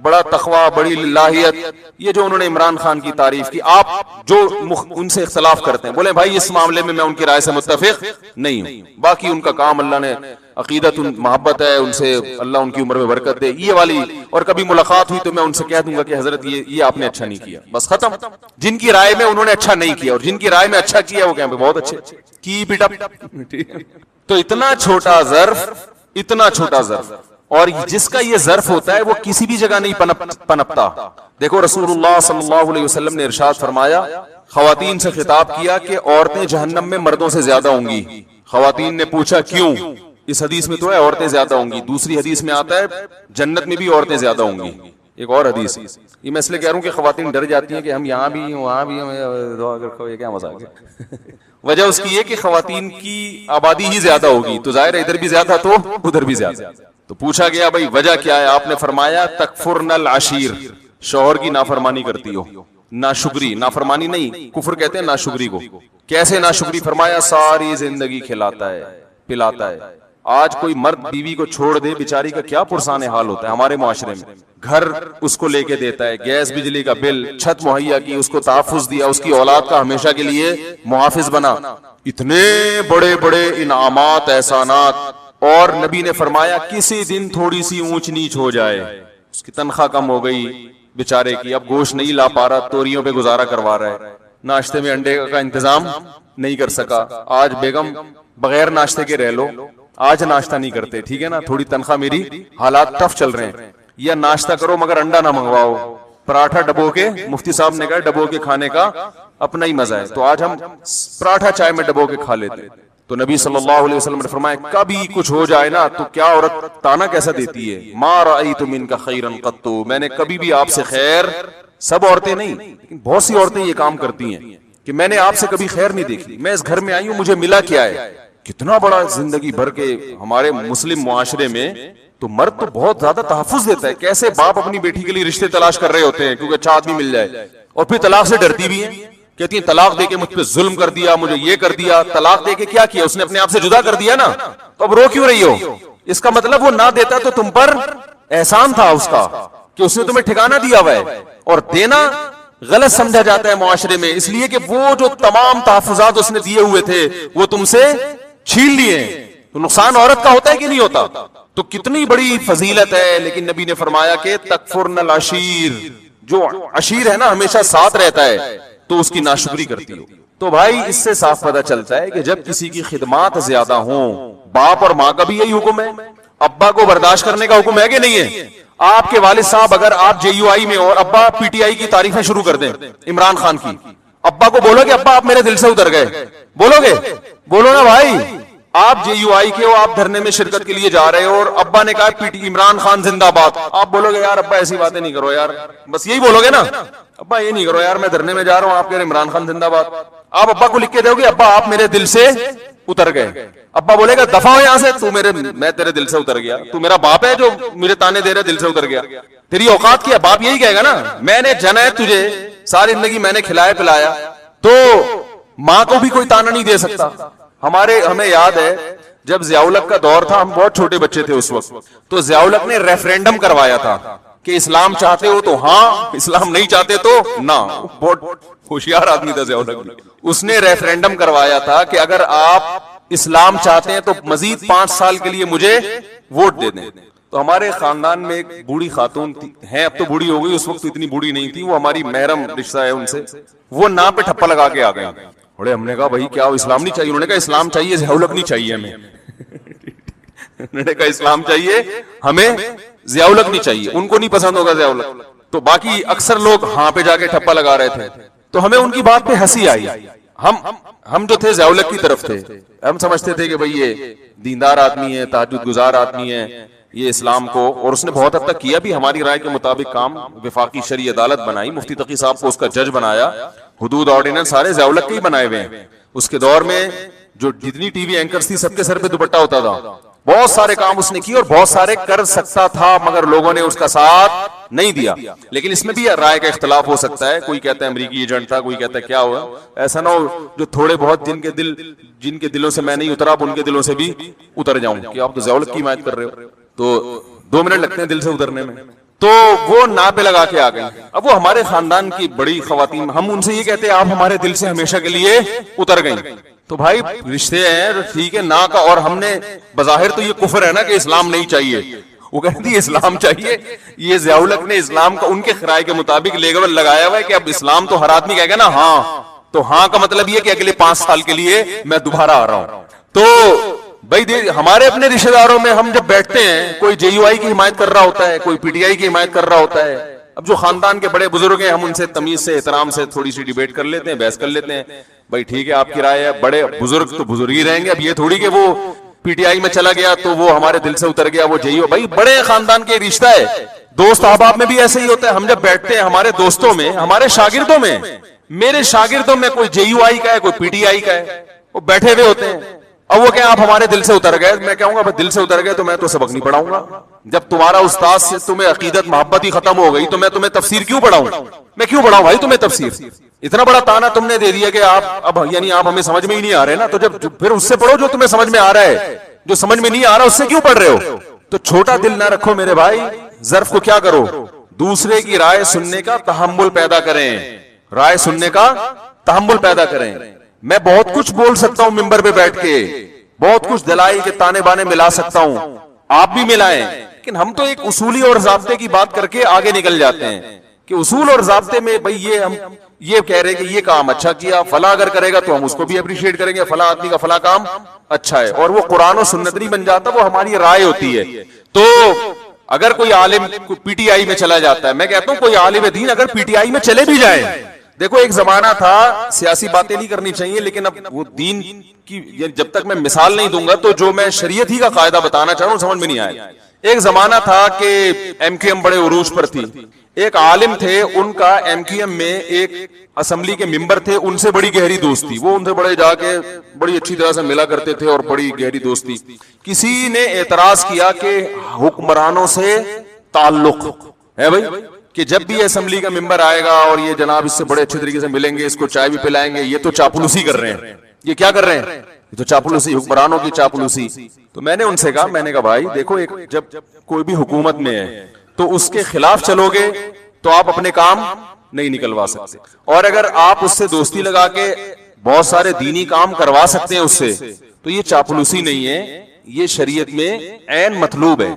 بڑا تقوی, بڑی للہیت, یہ جو انہوں نے عمران خان کی تعریف کی. آپ جو ان سے اختلاف کرتے ہیں بولیں بھائی اس معاملے میں ان کی رائے سے متفق نہیں ہوں, باقی ان کا کام اللہ نے, عقیدت محبت ہے ان سے, اللہ ان کی عمر میں برکت دے, یہ والی. اور کبھی ملاقات ہوئی تو میں ان سے کہہ دوں گا کہ حضرت یہ آپ نے اچھا نہیں کیا, بس ختم. جن کی رائے میں انہوں نے اچھا نہیں کیا اور جن کی رائے میں اچھا کیا وہ کہیں بہت اچھے, کی بیٹا. تو اتنا چھوٹا ظرف اتنا چھوٹا ظرف, اور جس کا یہ ظرف ہوتا ہے وہ کسی بھی جگہ نہیں پنپتا. دیکھو رسول اللہ صلی اللہ علیہ وسلم نے ارشاد فرمایا, خواتین سے خطاب کیا کہ عورتیں جہنم میں مردوں سے زیادہ ہوں گی. خواتین نے پوچھا کیوں؟ اس حدیث میں تو ہے عورتیں زیادہ ہوں گی, دوسری حدیث میں آتا ہے جنت میں بھی عورتیں زیادہ ہوں گی. ایک اور حدیث, یہ میں اس لیے کہہ رہا ہوں کہ خواتین ڈر جاتی ہیں کہ ہم یہاں بھی وہاں بھی, دعا کر یہ کیا مذاق ہے. وجہ اس کی یہ کہ خواتین کی آبادی ہی زیادہ ہوگی, تو ظاہر ہے ادھر بھی زیادہ تو ادھر بھی زیادہ. تو پوچھا گیا بھائی وجہ کیا ہے؟ آپ نے فرمایا تکفرن العشیر, شوہر کی نافرمانی کرتی ہو. ناشکری, نافرمانی نہیں, کفر کہتے ہیں ناشکری کو. کیسے ناشکری؟ فرمایا ساری زندگی کھلاتا ہے پلاتا ہے. آج کوئی مرد بیوی کو چھوڑ دے, بیچاری کا کیا پرسان حال ہوتا ہے ہمارے معاشرے میں. گھر اس کو لے کے دیتا ہے, گیس بجلی کا بل, چھت مہیا کی, اس کو تحفظ دیا, اس کی اولاد کا ہمیشہ کے لیے محافظ بنا, اتنے بڑے بڑے انعامات احسانات. اور نبی نے فرمایا کسی دن تھوڑی سی اونچ نیچ ہو جائے, اس کی تنخواہ کم ہو گئی بیچارے کی, اب گوشت نہیں لا پا رہا, توریوں پہ گزارا کروا رہا ہے, ناشتے میں انڈے کا انتظام نہیں کر سکا, آج بیگم بغیر ناشتے کے رہ لو, آج ناشتہ نہیں کرتے, ٹھیک ہے نا, تھوڑی تنخواہ میری, حالات ٹف چل رہے ہیں, یا ناشتہ کرو مگر انڈا نہ منگواؤ, پراٹھا ڈبو کے, مفتی صاحب نے کہا ڈبو کے کھانے کا اپنا ہی مزہ ہے, تو آج ہم پراٹھا چائے میں ڈبو کے کھا لیتے. تو نبی صلی اللہ علیہ وسلم نے فرمایا کبھی کچھ ہو جائے نا تو کیا عورت تانا کیسا دیتی ہے, ما رأیت منک خیرا قط, میں نے کبھی بھی آپ سے خیر, سب عورتیں نہیں لیکن بہت سی عورتیں یہ کام کرتی ہیں کہ میں نے آپ سے کبھی خیر نہیں دیکھی, میں اس گھر میں آئی ہوں مجھے ملا کیا ہے. کتنا بڑا زندگی بھر کے ہمارے مسلم معاشرے میں تو مرد تو بہت زیادہ تحفظ دیتا ہے. کیسے باپ اپنی بیٹی کے لیے رشتے تلاش کر رہے ہوتے ہیں کیونکہ اچھا آدمی مل جائے, اور پھر طلاق سے ڈرتی بھی ہیں, کہتی ہیں طلاق دے کے مجھ پہ ظلم کر دیا, مجھے یہ کر دیا. طلاق دے کے کیا کیا اس نے؟ اپنے آپ سے جدا کر دیا نا, تو اب رو کیوں رہی ہو؟ اس کا مطلب وہ نہ دیتا تو تم پر احسان تھا اس کا کہ اس نے تمہیں ٹھکانہ دیا ہوا ہے, اور دینا غلط سمجھا جاتا ہے معاشرے میں, اس لیے کہ وہ جو تمام تحفظات اس نے دیے ہوئے تھے وہ تم سے چھین لیے, تو نقصان عورت کا ہوتا ہے کہ نہیں ہوتا؟ تو کتنی بڑی فضیلت ہے. لیکن نبی نے فرمایا کہ تکفرن العشیر, جو عشیر ہے نا ہمیشہ ساتھ رہتا ہے, تو اس کی ناشکری کرتی ہو. تو بھائی اس سے صاف پتہ چلتا ہے کہ جب کسی کی خدمات زیادہ ہوں, باپ اور ماں کا بھی یہی حکم ہے, ابا کو برداشت کرنے کا حکم ہے کہ نہیں ہے؟ آپ کے والد صاحب اگر آپ JUI میں اور ابا PTI کی تعریفیں شروع کر دیں عمران خان کی, ابا کو بولو گے ابا آپ میرے دل سے اتر گئے, بولو گے؟ بولو نا بھائی. آپ JUI کے ہو, آپ دھرنے میں شرکت کے لیے جا رہے ہو, اور ابا نے کہا عمران خان زندہ باد, آپ بولو گے یار ابا ایسی باتیں نہیں کرو یار, بس یہی بولو گے نا, ابا یہ نہیں کرو یار, میں دھرنے میں جا رہا ہوں, آپ کہہ رہے عمران خان زندہ باد. آپ ابا کو لکھ کے دو گے ابا آپ میرے دل سے اتر گئے, ابا بولے گا دفع ہو یہاں سے, میں تیرے دل سے اتر گیا, تو میرا باپ ہے جو میرے تانے دے رہے دل سے اتر گیا, تیری اوقات کیا؟ باپ یہی کہے گا نا, میں نے جنا ہے تجھے, ساری زندگی میں نے کھلایا پلایا, تو ماں کو بھی کوئی تانا نہیں دے سکتا. ہمیں یاد ہے جب ضیاء الحق کا دور تھا, ہم بہت چھوٹے بچے تھے اس وقت, تو ضیاء الحق نے ریفرینڈم کروایا تھا کہ اسلام چاہتے ہو تو ہاں, اسلام نہیں چاہتے تو نہ. بہت ہوشیار آدمی تھا ضیاء الحق, اس نے ریفرینڈم کروایا تھا کہ اگر آپ اسلام چاہتے ہیں تو مزید 5 سال کے لیے مجھے ووٹ دے دیں. تو ہمارے خاندان میں ایک بوڑھی خاتون ہیں, اب تو بوڑھی ہو گئی, اس وقت اتنی بوڑھی نہیں تھی, وہ ہماری محرم رشتہ ہے ان سے, وہ نام پہ ٹھپا لگا کے آ گئے. بڑے ہم نے کہا بھائی کیا اسلام نہیں چاہیے؟ انہوں نے کہا اسلام چاہیے, ضیاء الحق نہیں چاہیے ہمیں. انہوں نے کہا اسلام چاہیے ہمیں, ضیاء الحق نہیں چاہیے. ان کو نہیں پسند ہوگا ضیاء الحق, تو باقی اکثر لوگ ہاں پہ جا کے ٹھپا لگا رہے تھے. تو ہمیں ان کی بات پہ ہنسی آئی. ہم جو تھے ضیاء الحق کی طرف تھے, ہم سمجھتے تھے کہ بھئی یہ دیندار آدمی ہے, تہجد گزار آدمی ہے, یہ اسلام کو, اور اس نے بہت حد تک کیا بھی ہماری رائے کے مطابق کام. وفاقی شرعی عدالت بنائی, مفتی تقی صاحب کو اس کا جج بنایا, حدود آرڈیننس سارے ضیاء الحق کے ہی بنائے ہوئے ہیں. اس کے دور میں جو جتنی ٹی وی اینکرز تھی سب کے سر پہ دوپٹہ ہوتا تھا. بہت سارے کام اس نے کیے, اور بہت سارے کر سکتا تھا, مگر لوگوں نے اس کا ساتھ نہیں دیا. لیکن اس میں بھی رائے کا اختلاف ہو سکتا ہے, کوئی کہتا ہے امریکی ایجنٹ تھا, کوئی کہتا ہے کیا ہوا. ایسا نہ ہو جو تھوڑے بہت جن کے دلوں سے میں نہیں اترا, ان کے دلوں سے بھی اتر جاؤں کہ آپ تو ضیاء الحق کی حمایت کر رہے ہو. تو 2 منٹ لگتے ہیں دل سے اترنے میں. تو وہ نا پہ لگا کے آ گئی. اب وہ ہمارے خاندان کی بڑی خواتین, ہم ان سے یہ کہتے ہیں آپ ہمارے دل سے ہمیشہ کے لیے اتر گئیں. تو بھائی رشتے ہیں ٹھیک ہے نا کا, اور ہم نے بظاہر تو یہ کفر ہے نا کہ اسلام نہیں چاہیے, وہ کہتی ہے اسلام چاہیے. یہ ضیاء الحق نے اسلام کا ان کے رائے کے مطابق لیبل لگایا ہوا ہے کہ اب اسلام تو ہر آدمی کہے گا نا ہاں, تو ہاں کا مطلب یہ کہ اگلے 5 سال کے لیے میں دوبارہ آ رہا ہوں. تو بھائی ہمارے اپنے رشتے داروں میں ہم جب بیٹھتے ہیں, کوئی جے یو آئی کی حمایت کر رہا ہوتا ہے, کوئی پی ٹی آئی کی حمایت کر رہا ہوتا ہے. اب جو خاندان کے بڑے بزرگ ہیں ہم ان سے تمیز سے احترام سے تھوڑی سی ڈیبیٹ کر لیتے ہیں, بحث کر لیتے ہیں, بھائی ٹھیک ہے آپ کی رائے ہے, بڑے بزرگ تو بزرگ ہی رہیں گے. اب یہ تھوڑی کہ وہ پی ٹی آئی میں چلا گیا تو وہ ہمارے دل سے اتر گیا, وہ جے یو, بھائی بڑے خاندان کے رشتہ ہے. دوست احباب میں بھی ایسے ہی ہوتا ہے, ہم جب بیٹھتے ہیں ہمارے دوستوں میں, ہمارے شاگردوں میں, میرے شاگردوں میں کوئی جے یو آئی کا ہے, کوئی پی ٹی آئی کا ہے, وہ بیٹھے ہوئے ہوتے ہیں. اب وہ کہ آپ ہمارے دل سے اتر گئے, میں کہوں گا دل سے اتر گئے تو میں تو سبق نہیں پڑھاؤں گا. جب تمہارا استاد سے تمہیں عقیدت محبت ہی ختم ہو گئی تو میں تمہیں تفسیر کیوں پڑھاؤں, میں کیوں پڑھاؤں بھائی تمہیں تفسیر. اتنا بڑا تانا تم نے دے دیا کہ آپ اب یعنی آپ ہمیں سمجھ میں ہی نہیں آ رہے نا, تو جب پھر اس سے پڑھو جو تمہیں سمجھ میں آ رہا ہے, جو سمجھ میں نہیں آ رہا اس سے کیوں پڑھ رہے ہو. تو چھوٹا دل نہ رکھو میرے بھائی, ظرف کو کیا کرو, دوسرے کی رائے سننے کا تحمل پیدا کریں, رائے سننے کا تحمل پیدا کریں. میں بہت کچھ بول سکتا ہوں ممبر پہ بیٹھ کے, بہت کچھ دلائل کے تانے بانے ملا سکتا ہوں, آپ بھی ملائیں, لیکن ہم تو ایک اصولی اور ضابطے کی بات کر کے آگے نکل جاتے ہیں کہ اصول اور ضابطے میں بھئی یہ ہم یہ کہہ رہے کہ یہ کام اچھا کیا, فلاں اگر کرے گا تو ہم اس کو بھی اپریشیٹ کریں گے, فلاں آدمی کا فلاں کام اچھا ہے, اور وہ قرآن و سنت نہیں بن جاتا, وہ ہماری رائے ہوتی ہے. تو اگر کوئی عالم پی ٹی آئی میں چلا جاتا ہے, میں کہتا ہوں کوئی عالم دین اگر پی ٹی آئی میں چلے بھی جائیں, دیکھو ایک زمانہ تھا, سیاسی باتیں نہیں کرنی چاہیے لیکن اب وہ دین کی جب تک میں مثال نہیں دوں گا تو جو میں شریعت ہی کا قاعدہ بتانا چاہ رہا ہوں سمجھ میں نہیں آئے. ایک زمانہ تھا کہ ایم کیو ایم بڑے عروج پر تھی, ایک عالم تھے, ان کا ایم کیو ایم میں ایک اسمبلی کے ممبر تھے, ان سے بڑی گہری دوستی, وہ ان سے بڑے جا کے بڑی اچھی طرح سے ملا کرتے تھے اور بڑی گہری دوستی. کسی نے اعتراض کیا کہ حکمرانوں سے تعلق ہے بھائی, کہ جب بھی اسمبلی کا ممبر آئے گا اور یہ جناب اس سے بڑے اچھے طریقے سے ملیں گے, اس کو چائے بھی پلائیں گے, یہ تو چاپلوسی کر رہے ہیں, یہ کیا کر رہے ہیں, یہ تو چاپلوسی, حکمرانوں کی چاپلوسی. تو میں نے ان سے کہا, میں نے کہا بھائی دیکھو, ایک جب کوئی بھی حکومت میں ہے تو اس کے خلاف چلو گے تو آپ اپنے کام نہیں نکلوا سکتے, اور اگر آپ اس سے دوستی لگا کے بہت سارے دینی کام کروا سکتے ہیں اس سے, تو یہ چاپلوسی نہیں ہے, یہ شریعت میں عین مطلوب ہے.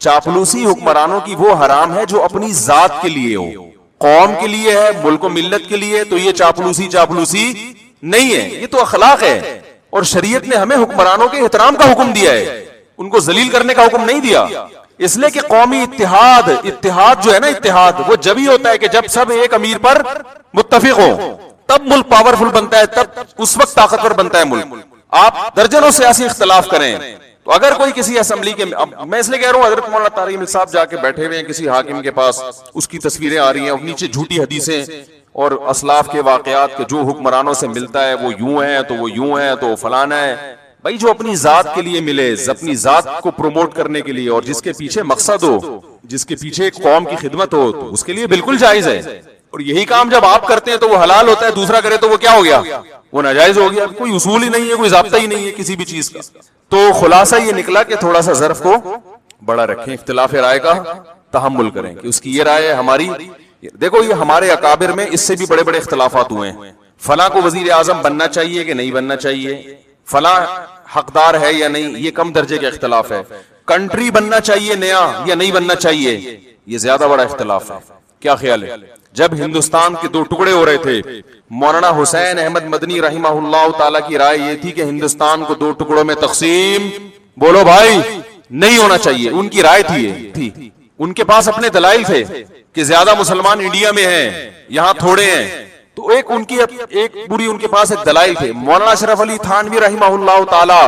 چاپلوسی حکمرانوں کی وہ حرام ہے جو اپنی ذات کے لیے ہو, قوم کے لیے ہے, ملک و ملت کے لیے, تو یہ چاپلوسی نہیں ہے, یہ تو اخلاق ہے. اور شریعت نے ہمیں حکمرانوں کے احترام کا حکم دیا ہے, ان کو ذلیل کرنے کا حکم نہیں دیا. اس لیے کہ قومی اتحاد جو ہے نا, اتحاد وہ جب ہی ہوتا ہے کہ جب سب ایک امیر پر متفق ہو, تب ملک پاورفل بنتا ہے, تب اس وقت طاقتور بنتا ہے ملک. آپ درجنوں سیاسی اختلاف کریں تو اگر کوئی کسی اسمبلی کے, میں اس لیے کہہ رہا ہوں, حضرت مولانا طارق امین صاحب جا کے بیٹھے ہوئے ہیں کسی حاکم کے پاس, اس کی تصویریں آ رہی ہیں اور نیچے جھوٹی حدیثیں اور اسلاف کے واقعات کے جو حکمرانوں سے ملتا ہے وہ یوں ہے تو وہ یوں ہے تو وہ فلانا ہے. بھائی جو اپنی ذات کے لیے ملے, اپنی ذات کو پروموٹ کرنے کے لیے, اور جس کے پیچھے مقصد ہو, جس کے پیچھے ایک قوم کی خدمت ہو, تو اس کے لیے بالکل جائز ہے. اور یہی کام جب آپ کرتے ہیں تو وہ حلال ہوتا ہے, دوسرا کرے تو وہ کیا ہو گیا, وہ ناجائز ہو گیا. کوئی اصول ہی نہیں ہے, کوئی ضابطہ ہی نہیں ہے کسی بھی چیز کا. تو خلاصہ یہ نکلا کہ تھوڑا سا ظرف کو بڑا رکھیں, اختلاف رائے کا تحمل کریں کہ اس کی یہ رائے ہے, ہماری. دیکھو یہ ہمارے اکابر میں اس سے بھی بڑے بڑے اختلافات ہوئے ہیں, فلاں کو وزیر اعظم بننا چاہیے کہ نہیں بننا چاہیے, فلاں حقدار ہے یا نہیں, یہ کم درجے کا اختلاف ہے. کنٹری بننا چاہیے نیا یا نہیں بننا چاہیے, یہ زیادہ بڑا اختلاف ہے. کیا خیال ہے؟ جب ہندوستان کے 2 ٹکڑے ہو رہے تھے, مولانا حسین احمد مدنی رحمہ اللہ تعالی کی رائے یہ تھی کہ ہندوستان کو 2 ٹکڑوں میں تقسیم, بولو بھائی, نہیں ہونا چاہیے. ان کی رائے تھی, ان کے پاس اپنے دلائل تھے کہ زیادہ مسلمان انڈیا میں ہیں, یہاں تھوڑے ہیں, تو ایک پوری ان کے پاس ایک دلائل تھے. مولانا اشرف علی تھانوی رحمہ اللہ تعالی,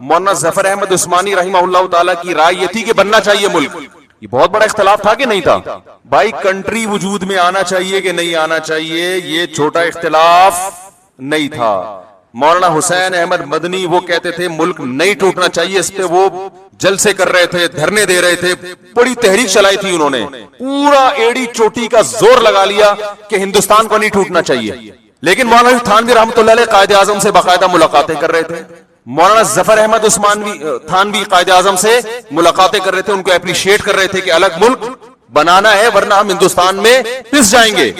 مولانا ظفر احمد عثمانی رحمہ اللہ تعالی کی رائے یہ تھی کہ بننا چاہیے ملک. یہ بہت بڑا اختلاف تھا کہ نہیں تھا؟ بھائی کنٹری وجود میں آنا چاہیے کہ نہیں آنا چاہیے, یہ چھوٹا اختلاف نہیں تھا. مولانا حسین احمد مدنی وہ کہتے تھے ملک نہیں ٹوٹنا چاہیے, اس پہ وہ جلسے کر رہے تھے, دھرنے دے رہے تھے, بڑی تحریک چلائی تھی انہوں نے, پورا ایڑی چوٹی کا زور لگا لیا کہ ہندوستان کو نہیں ٹوٹنا چاہیے. لیکن مولانا تھانوی رحمۃ اللہ علیہ قائد اعظم سے باقاعدہ ملاقاتیں کر رہے تھے, مولانا ظفر احمد تھانوی قائد اعظم سے ملاقاتیں کر رہے تھے, ان کو اپریشیٹ کر رہے تھے کہ الگ ملک بنانا ہے ورنہ ہم ہندوستان میں پس جائیں گے.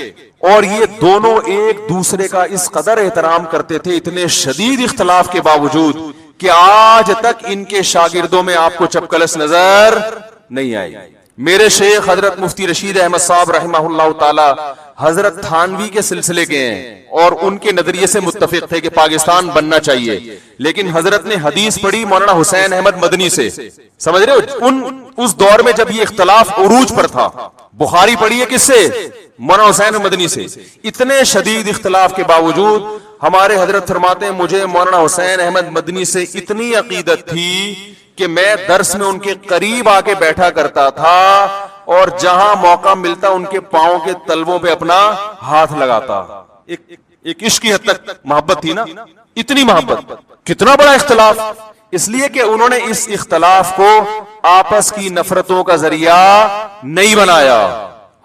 اور یہ دونوں ایک دوسرے کا اس قدر احترام کرتے تھے, اتنے شدید اختلاف کے باوجود, کہ آج تک ان کے شاگردوں میں آپ کو چپکلس نظر نہیں آئی. میرے شیخ حضرت مفتی رشید احمد صاحب رحمہ اللہ تعالی حضرت تھانوی کے سلسلے کے ہیں اور ان کے نظریے سے متفق تھے کہ پاکستان بننا چاہیے، لیکن حضرت نے حدیث پڑھی مولانا حسین احمد مدنی سے، سمجھ رہے ہو، اس دور میں جب یہ اختلاف عروج پر تھا، بخاری پڑھی ہے کس سے؟ مولانا حسین مدنی سے۔ اتنے شدید اختلاف کے باوجود ہمارے حضرت فرماتے ہیں مجھے مولانا حسین احمد مدنی سے اتنی عقیدت تھی کہ میں درس میں ان کے قریب آ کے بیٹھا کرتا تھا اور جہاں موقع ملتا ان کے پاؤں کے تلووں پہ اپنا ہاتھ لگاتا۔ ایک عشق کی حد تک محبت تھی نا، اتنی محبت۔ کتنا بڑا اختلاف، اس لیے کہ انہوں نے اس اختلاف کو آپس کی نفرتوں کا ذریعہ نہیں بنایا،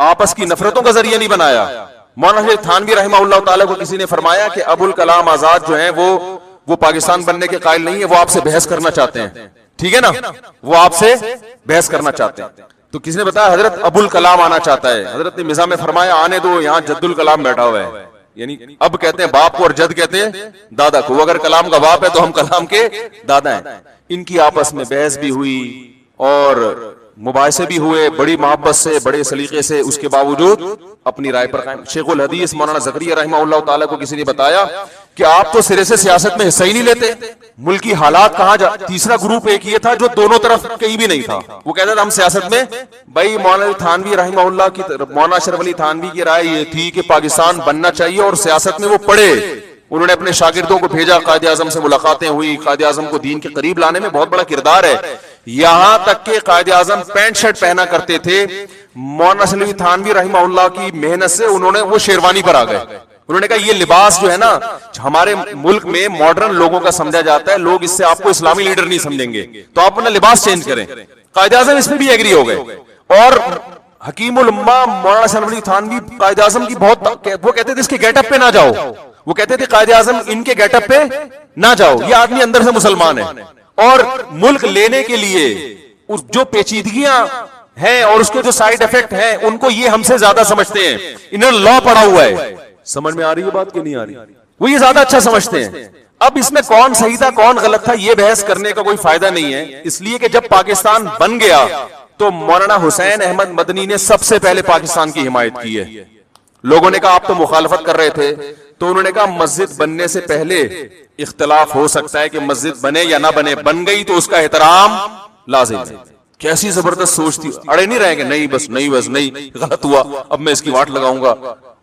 آپس کی نفرتوں کا ذریعہ نہیں بنایا۔ مولانا تھانوی رحمہ اللہ تعالی کو کسی نے فرمایا کہ ابوالکلام آزاد جو ہیں وہ پاکستان بننے کے قائل نہیں ہے، وہ آپ سے بحث کرنا چاہتے ہیں، ٹھیک ہے نا، وہ آپ سے بحث کرنا چاہتے ہیں۔ تو کسی نے بتایا حضرت ابوالکلام آنا چاہتا ہے، حضرت نے مزاح میں فرمایا آنے دو، یہاں جد الکلام بیٹھا ہوا ہے، یعنی اب کہتے ہیں باپ کو اور جد کہتے ہیں دادا کو، وہ اگر کلام کا باپ ہے تو ہم کلام کے دادا ہیں۔ ان کی آپس میں بحث بھی ہوئی اور مباحثے بھی ہوئے، بڑی محبت سے، بڑے سلیقے سے، اس کے باوجود اپنی رائے پر قائم۔ شیخ الحدیث مولانا زکریا رحمہ اللہ تعالیٰ کو کسی نے بتایا کہ آپ تو سرے سے سیاست میں حصہ ہی نہیں لیتے، ملکی حالات کہاں جا۔ تیسرا گروپ ایک یہ تھا جو دونوں طرف کہیں بھی نہیں تھا، وہ کہتا تھا ہم سیاست میں، بھائی مولانا تھانوی رحمہ اللہ کی، مولانا اشرف علی تھانوی کی رائے یہ تھی کہ پاکستان بننا چاہیے اور سیاست میں وہ پڑھے۔ انہوں نے اپنے شاگردوں کو بھیجا، قائد اعظم سے ملاقاتیں ہوئی، قائد اعظم کو دین کے قریب لانے میں بہت بڑا کردار ہے، یہاں تک کہ قائد اعظم پینٹ شرٹ پہنا کرتے تھے۔ مولانا اشرف علی تھانوی رحمہ اللہ کی محنت سے انہوں نے وہ شیروانی پر آ گئے۔ انہوں نے کہا یہ لباس جو ہے نا ہمارے ملک میں ماڈرن لوگوں کا سمجھا جاتا ہے، لوگ اس سے آپ کو اسلامی لیڈر نہیں سمجھیں گے، تو آپ اپنا لباس چینج کریں۔ قائد اعظم اس میں بھی ایگری ہو گئے، اور حکیم الامہ مولانا اشرف علی تھانوی قائد اعظم کی بہت، وہ کہتے تھے اس کے گیٹ اپ پہ نہ جاؤ، وہ کہتے تھے قائد اعظم ان کے گیٹ اپ پہ نہ جاؤ، یہ آدمی اندر سے مسلمان ہے، اور ملک لینے کے لیے جو پیچیدگیاں ہیں اور اس کے جو سائیڈ افیکٹ ہیں ان کو یہ ہم سے زیادہ سمجھتے ہیں، انہوں نے لا پڑھا ہوا ہے۔ سمجھ میں آ رہی ہے بات کہ نہیں آ رہی؟ وہ یہ زیادہ اچھا سمجھتے ہیں۔ اب اس میں کون صحیح تھا کون غلط تھا یہ بحث کرنے کا کوئی فائدہ نہیں ہے، اس لیے کہ جب پاکستان بن گیا تو مولانا حسین احمد مدنی نے سب سے پہلے پاکستان کی حمایت کی ہے۔ لوگوں نے کہا آپ تو مخالفت کر رہے تھے، تو انہوں نے کہا مسجد بننے سے پہلے اختلاف ہو سکتا ہے کہ مسجد بنے یا نہ بنے، بن گئی تو اس کا احترام لازم ہے۔ کیسی زبردست سوچ تھی، اڑے نہیں رہیں گے، نہیں بس نہیں غلط ہوا، اب میں اس کی واٹ لگاؤں گا۔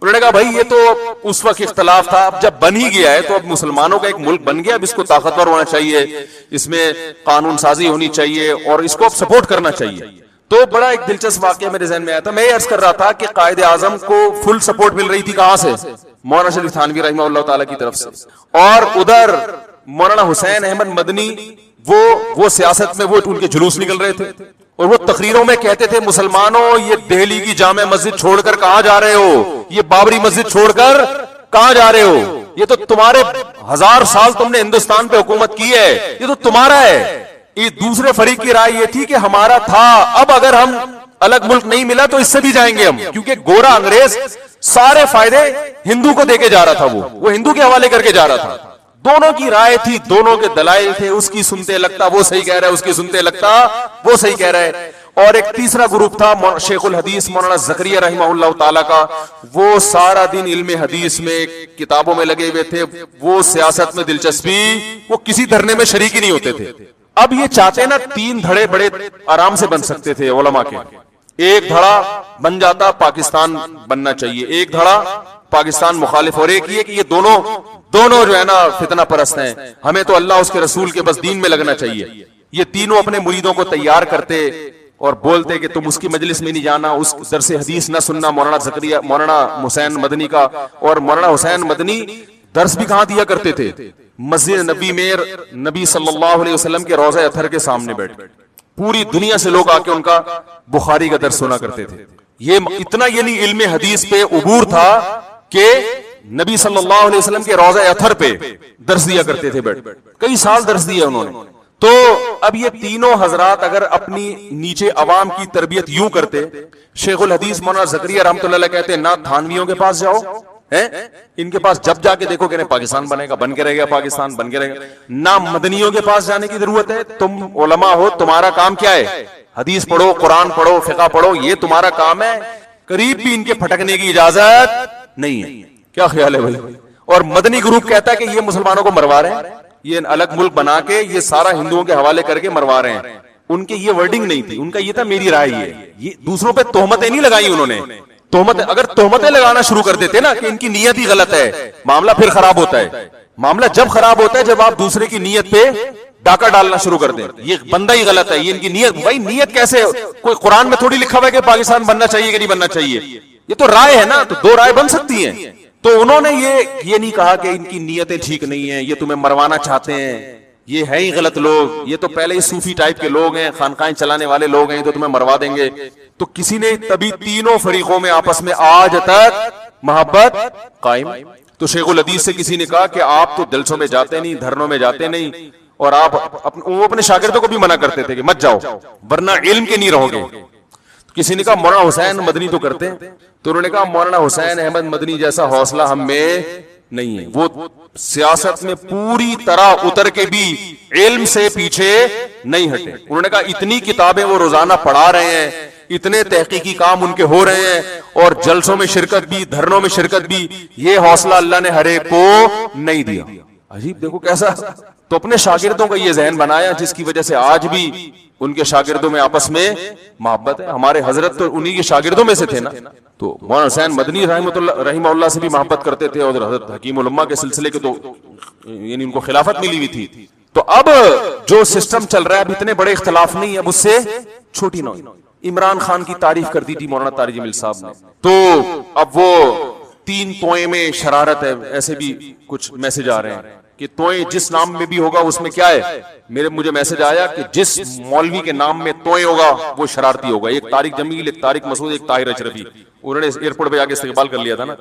انہوں نے کہا بھائی یہ تو اس وقت اختلاف تھا، اب جب بن ہی گیا ہے تو اب مسلمانوں کا ایک ملک بن گیا، اب اس کو طاقتور ہونا چاہیے، اس میں قانون سازی ہونی چاہیے اور اس کو اب سپورٹ کرنا چاہیے۔ تو بڑا ایک دلچسپ واقعہ میرے ذہن میں آیا تھا، میں یہ عرض کر رہا تھا کہ قائد اعظم کو فل سپورٹ مل رہی تھی کہاں سے؟ مولانا اشرف تھانوی رحمہ اللہ تعالیٰ کی طرف سے، اور ادھر مولانا حسین احمد مدنی وہ سیاست میں وہ ان کے جلوس نکل رہے تھے، اور وہ تقریروں میں کہتے تھے مسلمانوں یہ دہلی کی جامع مسجد چھوڑ کر کہاں جا رہے ہو، یہ بابری مسجد چھوڑ کر کہاں جا رہے ہو، یہ تو تمہارے 1000 سال تم نے ہندوستان پہ حکومت کی ہے، یہ تو تمہارا ہے۔ یہ دوسرے فریق کی رائے یہ تھی کہ ہمارا تھا، اب اگر ہم الگ ملک نہیں ملا تو اس سے بھی جائیں گے ہم، کیونکہ گورا انگریز سارے فائدے ہندو کو دے کے جا رہا تھا، وہ ہندو کے حوالے کر کے جا رہا تھا۔ دونوں کی رائے تھی، دونوں کے دلائل تھے، اس کی سنتے لگتا وہ صحیح کہہ رہا ہے، اس کی سنتے لگتا وہ صحیح کہہ رہا ہے۔ اور ایک تیسرا گروپ تھا شیخ الحدیث مولانا زکریا رحمہ اللہ تعالیٰ کا، وہ سارا دن علم حدیث میں کتابوں میں لگے ہوئے تھے، وہ سیاست میں دلچسپی، وہ کسی دھرنے میں شریک ہی نہیں ہوتے تھے۔ اب یہ چاہتے نا 3 دھڑے بڑے آرام سے بن سکتے تھے علماء کے، ایک دھڑا بن جاتا پاکستان بننا چاہیے، ایک دھڑا پاکستان مخالف، اور ایک یہ کہ یہ دونوں جو ہے نا فتنہ پرست ہیں، ہمیں تو اللہ اس کے رسول کے بس دین میں لگنا چاہیے۔ یہ تینوں اپنے مریدوں کو تیار کرتے اور بولتے کہ تم اس کی مجلس میں نہیں جانا، اس درس حدیث نہ سننا مولانا حسین مدنی کا۔ اور مولانا حسین مدنی درس بھی کہاں دیا کرتے تھے؟ مسجد نبی میں نبی صلی اللہ علیہ وسلم کے روضہ اطہر کے سامنے بیٹھ کے پوری دنیا سے لوگ آ کے ان کا بخاری کا درس سنا کرتے تھے۔ یہ اتنا یعنی علم حدیث پہ عبور تھا کہ نبی صلی اللہ علیہ وسلم کے روضہ اطہر پہ درس دیا کرتے تھے، بیٹھ کئی سال درس دیا انہوں نے۔ تو اب یہ تینوں حضرات اگر اپنی نیچے عوام کی تربیت یوں کرتے، شیخ الحدیث مولانا زکریا رحمۃ اللہ علیہ کہتے نہ تھانویوں کے پاس جاؤ ان کے پاس جب جا کے دیکھو کہ پاکستان بنے گا، بن کے رہے گا پاکستان، بن کے رہے گا. نہ مدنیوں کے پاس جانے کی ضرورت ہے. تم علماء ہو، تمہارا کام کیا ہے؟ حدیث پڑھو، قرآن پڑھو، فقہ پڑھو، یہ تمہارا کام ہے. قریب بھی ان کے پھٹکنے کی اجازت نہیں ہے. کیا خیال ہے بھائی؟ اور مدنی گروپ کہتا ہے کہ یہ مسلمانوں کو مروا رہے ہیں، یہ الگ ملک بنا کے یہ سارا ہندوؤں کے حوالے کر کے مروا رہے ہیں. ان کی یہ ورڈنگ نہیں تھی، ان کا یہ تھا میری رائے ہے. یہ دوسروں پہ تہمتیں نہیں لگائی انہوں نے. اگر تہمتیں لگانا شروع کر دیتے نا کہ ان کی نیت ہی غلط ہے، معاملہ پھر خراب ہوتا ہے. معاملہ جب خراب ہوتا ہے جب آپ دوسرے کی نیت پہ ڈاکہ ڈالنا شروع کر دیں. یہ بندہ ہی غلط ہے، یہ ان کی نیت. بھائی نیت کیسے؟ کوئی قرآن میں تھوڑی لکھا ہوا ہے کہ پاکستان بننا چاہیے کہ نہیں بننا چاہیے. یہ تو رائے ہے نا، تو دو رائے بن سکتی ہیں. تو انہوں نے یہ نہیں کہا کہ ان کی نیتیں ٹھیک نہیں ہیں، یہ تمہیں مروانا چاہتے ہیں، یہ ہے ہی غلط لوگ، یہ تو پہلے ہی صوفی ٹائپ کے لوگ ہیں، خانقاہیں چلانے والے لوگ ہیں، تو تمہیں مروا دیں گے. تو کسی نے تبھی تینوں فریقوں میں آپس میں آج تک محبت قائم. تو شیخ الحدیث سے کسی نے کہا کہ آپ تو جلسوں میں جاتے نہیں، دھرنوں میں جاتے نہیں، اور آپ وہ اپنے شاگردوں کو بھی منع کرتے تھے کہ مت جاؤ ورنہ علم کے نہیں رہو گے. کسی نے کہا مولانا حسین مدنی تو کرتے ہیں، تو انہوں نے کہا مولانا حسین احمد مدنی جیسا حوصلہ ہم میں نہیں ہے. وہ سیاست میں پوری طرح اتر کے بھی علم سے پیچھے نہیں ہٹے. انہوں نے کہا اتنی کتابیں وہ روزانہ پڑھا رہے ہیں، اتنے تحقیقی کام ان کے ہو رہے ہیں، اور جلسوں میں شرکت بھی، دھرنوں میں شرکت بھی، یہ حوصلہ اللہ نے ہر ایک کو نہیں دیا. عجیب، دیکھو کیسا. تو اپنے شاگردوں کا یہ ذہن بنایا جس کی وجہ سے آج بھی ان کے شاگردوں میں آپس میں محبت ہے. ہمارے حضرت تو انہی کے شاگردوں میں سے تھے نا. تو مولانا حسین مدنی رحمہ اللہ سے بھی محبت کرتے تھے، اور حضرت حکیم الامہ کے سلسلے کے تو یعنی ان کو خلافت ملی ہوئی تھی. تو اب جو سسٹم چل رہا ہے اب اتنے بڑے اختلاف نہیں ہے، اب اس سے چھوٹی نوعی. عمران خان کی تعریف کر دی تھی مولانا طارق جمیل صاحب نے، تو اب وہ 3 توئیں میں شرارت ہے، ایسے بھی کچھ میسج آ رہے ہیں کہ توئیں جس نام میں بھی ہوگا اس میں کیا ہے. مجھے میسج آیا کہ جس مولوی کے نام میں توئیں ہوگا وہ شرارتی ہوگا. ایک طارق جمیل، ایک طارق مسعود، ایک طاہر اشرفی. انہوں نے ایئرپورٹ پہ آ کے استقبال کر لیا تھا نا.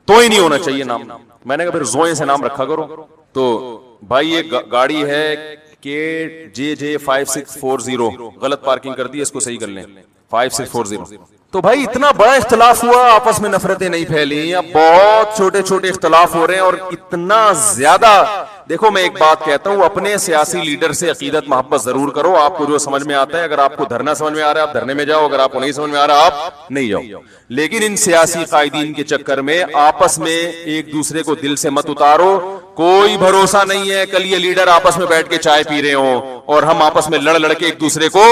توئیں نہیں ہونا چاہیے نام. میں نے کہا پھر زوئیں سے نام رکھا کرو. تو بھائی یہ گاڑی ہے KJJ 5640، غلط پارکنگ کر دی، اس کو صحیح کر لیں. 5640. تو بھائی اتنا بڑا اختلاف ہوا، آپس میں نفرتیں نہیں پھیلی، اب بہت چھوٹے چھوٹے اختلاف ہو رہے ہیں. اور اتنا زیادہ، دیکھو میں ایک بات کہتا ہوں، اپنے سیاسی لیڈر سے عقیدت محبت ضرور کرو. آپ کو جو سمجھ میں آتا ہے، اگر آپ کو دھرنا سمجھ میں آ رہا ہے آپ دھرنے میں جاؤ، اگر آپ کو نہیں سمجھ میں آ رہا آپ نہیں جاؤ. لیکن ان سیاسی قائدین کے چکر میں آپس میں ایک دوسرے کو دل سے مت اتارو. کوئی بھروسہ نہیں ہے کل یہ لیڈر آپس میں بیٹھ کے چائے پی رہے ہوں اور ہم آپس میں لڑ کے ایک دوسرے کو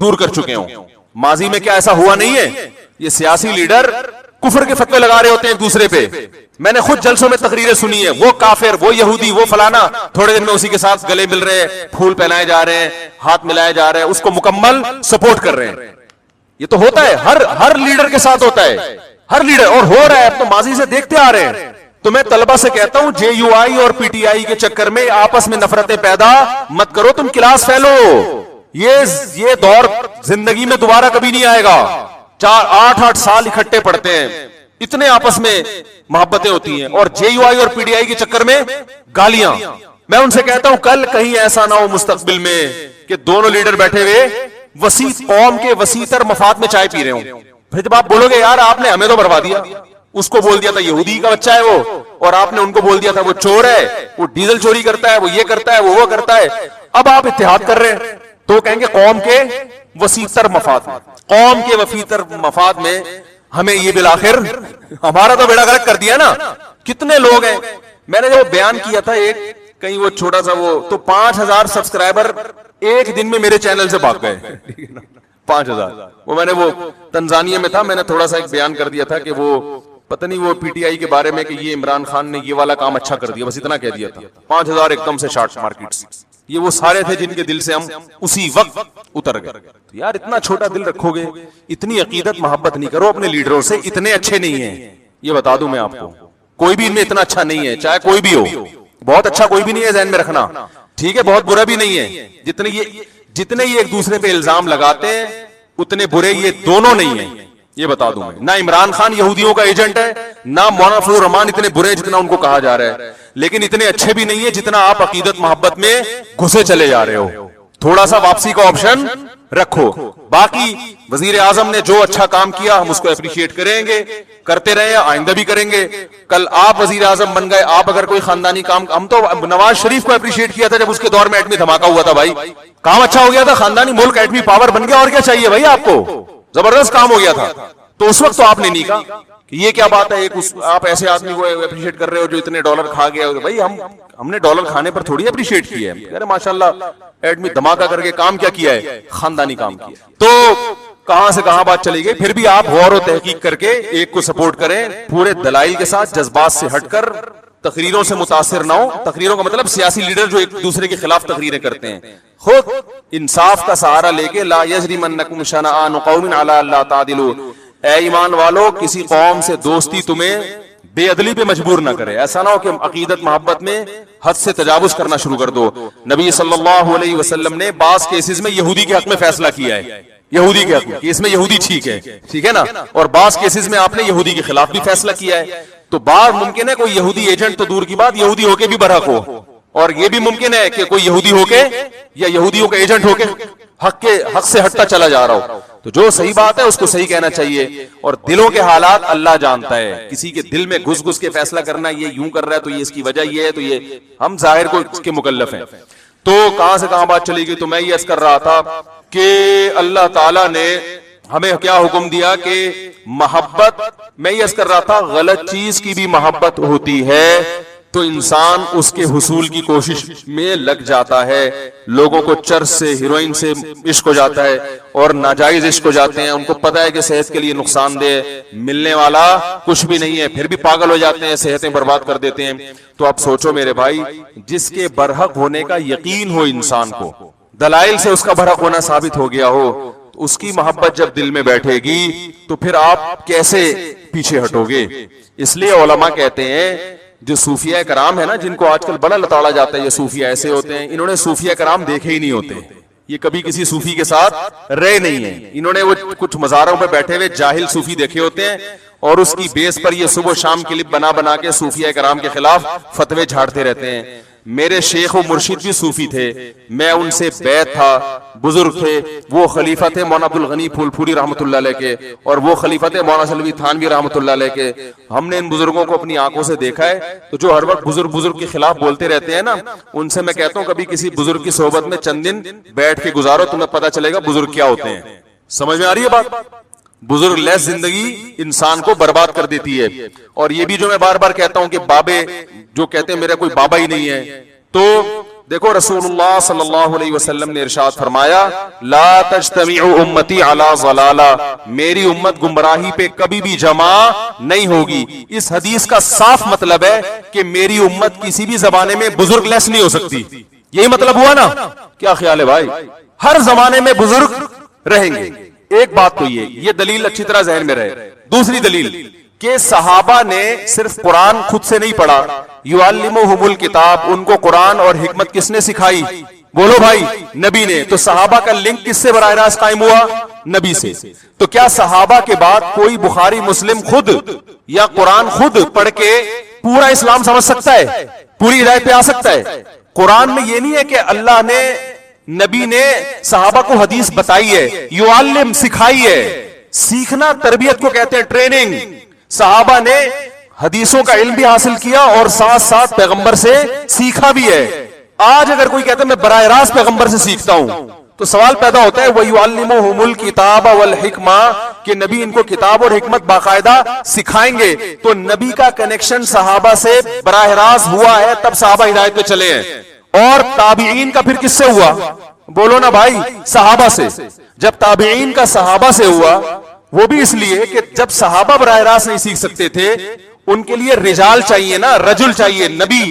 دور کر چکے ہوں. ماضی میں کیا ایسا ہوا نہیں ہے؟ یہ سیاسی لیڈر کفر کے فتوے لگا رہے ہوتے ہیں ایک دوسرے پہ. میں نے خود جلسوں میں تقریریں سنی ہے، وہ کافر، وہ یہودی، وہ فلانا، تھوڑے دن میں اسی کے ساتھ گلے مل رہے ہیں، پھول پہنائے جا رہے ہیں، ہاتھ ملائے جا رہے ہیں، اس کو مکمل سپورٹ کر رہے ہیں. یہ تو ہوتا ہے، ہر لیڈر کے ساتھ ہوتا ہے، ہر لیڈر، اور ہو رہا ہے. اب تو ماضی سے دیکھتے آ رہے ہیں. تو میں طلبہ سے کہتا ہوں JUI اور PTI کے چکر میں آپس میں نفرتیں پیدا مت کرو. تم کلاس فیلو، یہ دور زندگی میں دوبارہ کبھی نہیں آئے گا. 8 سال اکٹھے پڑھتے ہیں، اتنے آپس میں محبتیں ہوتی ہیں، اور JUI اور PTI کے چکر میں گالیاں. میں ان سے کہتا ہوں کل کہیں ایسا نہ ہو مستقبل میں کہ دونوں لیڈر بیٹھے ہوئے وسیع قوم کے وسیع تر مفاد میں چائے پی رہے ہوں. پھر جب آپ بولو گے یار آپ نے ہمیں تو بروا دیا، اس کو بول دیا تھا یہودی کا بچہ ہے وہ، اور آپ نے ان کو بول دیا تھا وہ چور ہے، وہ ڈیزل چوری کرتا ہے، وہ یہ کرتا ہے، وہ کرتا ہے. اب آپ اتحاد کر رہے ہیں تو کہیں گے قوم کے وسیع تر مفاد میں، قوم کے وسیع تر مفاد میں ہمیں یہ بالآخر ہمارا تو بیڑا غرق کر دیا نا. کتنے لوگ ہیں، میں نے جو بیان کیا تھا ایک کہیں وہ چھوٹا سا وہ تو 5000 سبسکرائبر ایک دن میں میرے چینل سے بھاگ گئے. 5000. وہ میں نے وہ تنزانیہ میں تھا، میں نے تھوڑا سا ایک بیان کر دیا تھا کہ وہ پتہ نہیں وہ PTI کے بارے میں کہ یہ عمران خان نے یہ والا کام اچھا کر دیا، بس اتنا کہہ دیا تھا. 5000 ایک دم سے شارٹ مارکیٹس. یہ وہ سارے تھے جن کے دل سے ہم اسی وقت اتر گئے. یار اتنا چھوٹا دل رکھو گے، اتنی عقیدت محبت نہیں کرو اپنے لیڈروں سے. اتنے اچھے نہیں ہیں، یہ بتا دوں میں آپ کو. کوئی بھی ان میں اتنا اچھا نہیں ہے، چاہے کوئی بھی ہو. بہت اچھا کوئی بھی نہیں ہے، ذہن میں رکھنا، ٹھیک ہے. بہت برا بھی نہیں ہے. جتنے یہ ایک دوسرے پہ الزام لگاتے ہیں اتنے برے یہ دونوں نہیں ہیں، یہ بتا دوں میں. نہ عمران خان یہودیوں کا ایجنٹ ہے، نہ مولانا فضل الرحمان اتنے برے ہیں جتنا ان کو کہا جا رہا ہے. لیکن اتنے اچھے بھی نہیں ہے جتنا آپ عقیدت محبت میں گھسے چلے جا رہے ہو. تھوڑا سا واپسی کا آپشن رکھو. باقی وزیر اعظم نے جو اچھا کام کیا ہم اس کو اپریشیٹ کریں گے, کرتے رہے, آئندہ بھی کریں گے. کل آپ وزیر اعظم بن گئے, آپ اگر کوئی خاندانی کام, ہم تو نواز شریف کو اپریشیٹ کیا تھا جب اس کے دور میں ایٹمی دھماکہ ہوا تھا, بھائی کام اچھا ہو گیا تھا, خاندانی ملک ایٹمی پاور بن گیا, اور کیا چاہیے بھائی آپ کو, زبردست کام ہو گیا تھا. تو اس وقت تو آپ نے نہیں کہا کہ یہ کیا بات ہے, آپ ایسے آدمی کو اپریشیٹ کر رہے ہو جو اتنے ڈالر کھا گیا. بھائی ہم نے ڈالر کھانے پر تھوڑی اپریشیٹ کیا ہے, ارے ماشاءاللہ ایٹمی دھماکہ کر کے کام کیا کیا ہے, خاندانی کام کیا. تو کہاں سے کہاں بات چلی گئی. پھر بھی آپ غور و تحقیق کر کے ایک کو سپورٹ کریں, پورے دلائل کے ساتھ, جذبات سے ہٹ کر, تقریروں سے متاثر نہ ہو. تقریروں کا مطلب سیاسی لیڈر جو ایک دوسرے کے خلاف تقریریں کرتے ہیں, خود انصاف کا سہارا لے کے, لا یجرمنکم شنآن قوم علی الا تعدلوا, اے ایمان والو کسی قوم سے دوستی تمہیں بے عدلی پہ مجبور نہ کرے. ایسا نہ ہو کہ عقیدت محبت میں حد سے تجاوز کرنا شروع کر دو. نبی صلی اللہ علیہ وسلم نے بعض کیسز میں یہودی کے حق میں فیصلہ کیا ہے, یہودی کے حق میں کہ اس میں یہودی ٹھیک ہے نا, اور بعض کیسز میں آپ نے یہودی کے خلاف بھی فیصلہ کیا ہے. تو بعض ممکن ہے کوئی یہودی ایجنٹ تو دور کی بات, یہودی ہو کے بھی برحق ہو, اور یہ بھی ممکن ہے کہ کوئی یہودی ہو کے یا یہودیوں کا ایجنٹ ہو کے حق سے ہٹتا چلا جا رہا ہو. تو جو صحیح بات ہے اس کو صحیح کہنا چاہیے, اور دلوں کے حالات اللہ جانتا ہے. کسی کے دل میں گھس گھس کے فیصلہ کرنا, یہ یوں کر رہا ہے تو یہ اس کی وجہ یہ ہے, تو یہ ہم ظاہر کو اس کے مکلف ہیں. تو کہاں سے کہاں بات چلی گئی. تو میں یہ عرض کر رہا تھا کہ اللہ تعالیٰ نے ہمیں کیا حکم دیا کہ محبت, میں یہ عرض کر رہا تھا غلط چیز کی بھی محبت ہوتی ہے تو انسان اس کے حصول کی کوشش میں لگ جاتا ہے. لوگوں کو چرس سے, ہیروئن سے عشق ہو جاتا ہے, اور ناجائز عشق ہو جاتے ہیں. ان کو پتا ہے کہ صحت کے لیے نقصان دہ, ملنے والا کچھ بھی نہیں ہے, پھر بھی پاگل ہو جاتے ہیں, صحتیں برباد کر دیتے ہیں. تو اب سوچو میرے بھائی, جس کے برحق ہونے کا یقین ہو انسان کو, دلائل سے اس کا برحق ہونا ثابت ہو گیا ہو, اس کی محبت جب دل میں بیٹھے گی تو پھر آپ کیسے پیچھے ہٹو گے. اس لیے علماء کہتے ہیں جو صوفیہ کرام ہے نا, جن کو آج کل بڑا لتاڑا جاتا ہے یہ صوفیہ ایسے ہوتے ہیں, انہوں نے صوفیہ کرام دیکھے ہی نہیں ہوتے, یہ کبھی کسی صوفی کے ساتھ رہے نہیں ہیں. انہوں نے وہ کچھ مزاروں پہ بیٹھے ہوئے جاہل صوفی دیکھے ہوتے ہیں, اور اس کی بیس پر یہ صبح شام کلپ بنا بنا کے صوفیہ کرام کے خلاف فتوے جھاڑتے رہتے ہیں. میرے شیخ و مرشد بھی صوفی تھے, میں ان سے بیعت تھا, بزرگ تھے, وہ خلیفہ تھے مولانا عبد الغنی پھول پھوری رحمۃ اللہ علیہ کے, اور وہ خلیفہ تھے مولانا سلوی تھانوی رحمۃ اللہ علیہ کے. ہم نے ان بزرگوں کو اپنی آنکھوں سے دیکھا ہے. تو جو ہر وقت بزرگ کے خلاف بولتے رہتے ہیں نا, ان سے میں کہتا ہوں کبھی کسی بزرگ کی صحبت میں چند دن بیٹھ کے گزارو, تمہیں پتہ چلے گا بزرگ کیا ہوتے ہیں. سمجھ میں آ رہی ہے بات. بزرگ لیس زندگی انسان کو برباد کر دیتی ہے. اور یہ بھی جو میں بار بار کہتا ہوں کہ بابے جو کہتے ہیں میرا کوئی بابا ہی نہیں ہے, تو دیکھو رسول اللہ صلی اللہ علیہ وسلم نے ارشاد فرمایا لا تجتمع امتی علی ضلالہ, میری امت گمراہی پہ کبھی بھی جمع نہیں ہوگی. اس حدیث کا صاف مطلب ہے کہ میری امت کسی بھی زمانے میں بزرگ لیس نہیں ہو سکتی. یہی مطلب ہوا نا. کیا خیال ہے بھائی, ہر زمانے میں بزرگ رہیں گے. ایک بات تو یہ دلیل اچھی طرح ذہن میں رہے. دوسری دلیل کہ صحابہ نے صرف قرآن خود سے نہیں پڑھا, یعلمہم الکتاب, ان کو قرآن اور حکمت کس نے سکھائی؟ بولو بھائی, نبی نے. تو صحابہ کا لنک کس سے براہ راست قائم ہوا؟ نبی سے. تو کیا صحابہ کے بعد کوئی بخاری مسلم خود یا قرآن خود پڑھ کے پورا اسلام سمجھ سکتا ہے, پوری ہدایت پہ آ سکتا ہے؟ قرآن میں یہ نہیں ہے کہ اللہ نے, نبی نے صحابہ کو حدیث بتائی ہے, یعلم سکھائی ہے. سیکھنا تربیت کو کہتے ہیں, ٹریننگ. صحابہ نے حدیثوں کا علم بھی حاصل کیا اور ساتھ ساتھ پیغمبر سے سیکھا بھی ہے. آج اگر کوئی کہتا ہے میں براہ راست پیغمبر سے سیکھتا ہوں, تو سوال پیدا ہوتا ہے وَيُعَلِّمُهُمُ الْكِتَابَ وَالْحِكْمَةَ, کہ نبی ان کو کتاب اور حکمت باقاعدہ سکھائیں گے. تو نبی کا کنیکشن صحابہ سے براہ راست ہوا ہے, تب صحابہ ہدایت پہ چلے ہیں. اور تابعین کا پھر کس سے ہوا؟ بولو نا بھائی, صحابہ سے. جب تابعین کا صحابہ سے ہوا, وہ بھی اس لیے کہ جب صحابہ براہ راست نہیں سیکھ سکتے تھے, ان کے لیے رجال چاہیے نا, رجل چاہیے, نبی.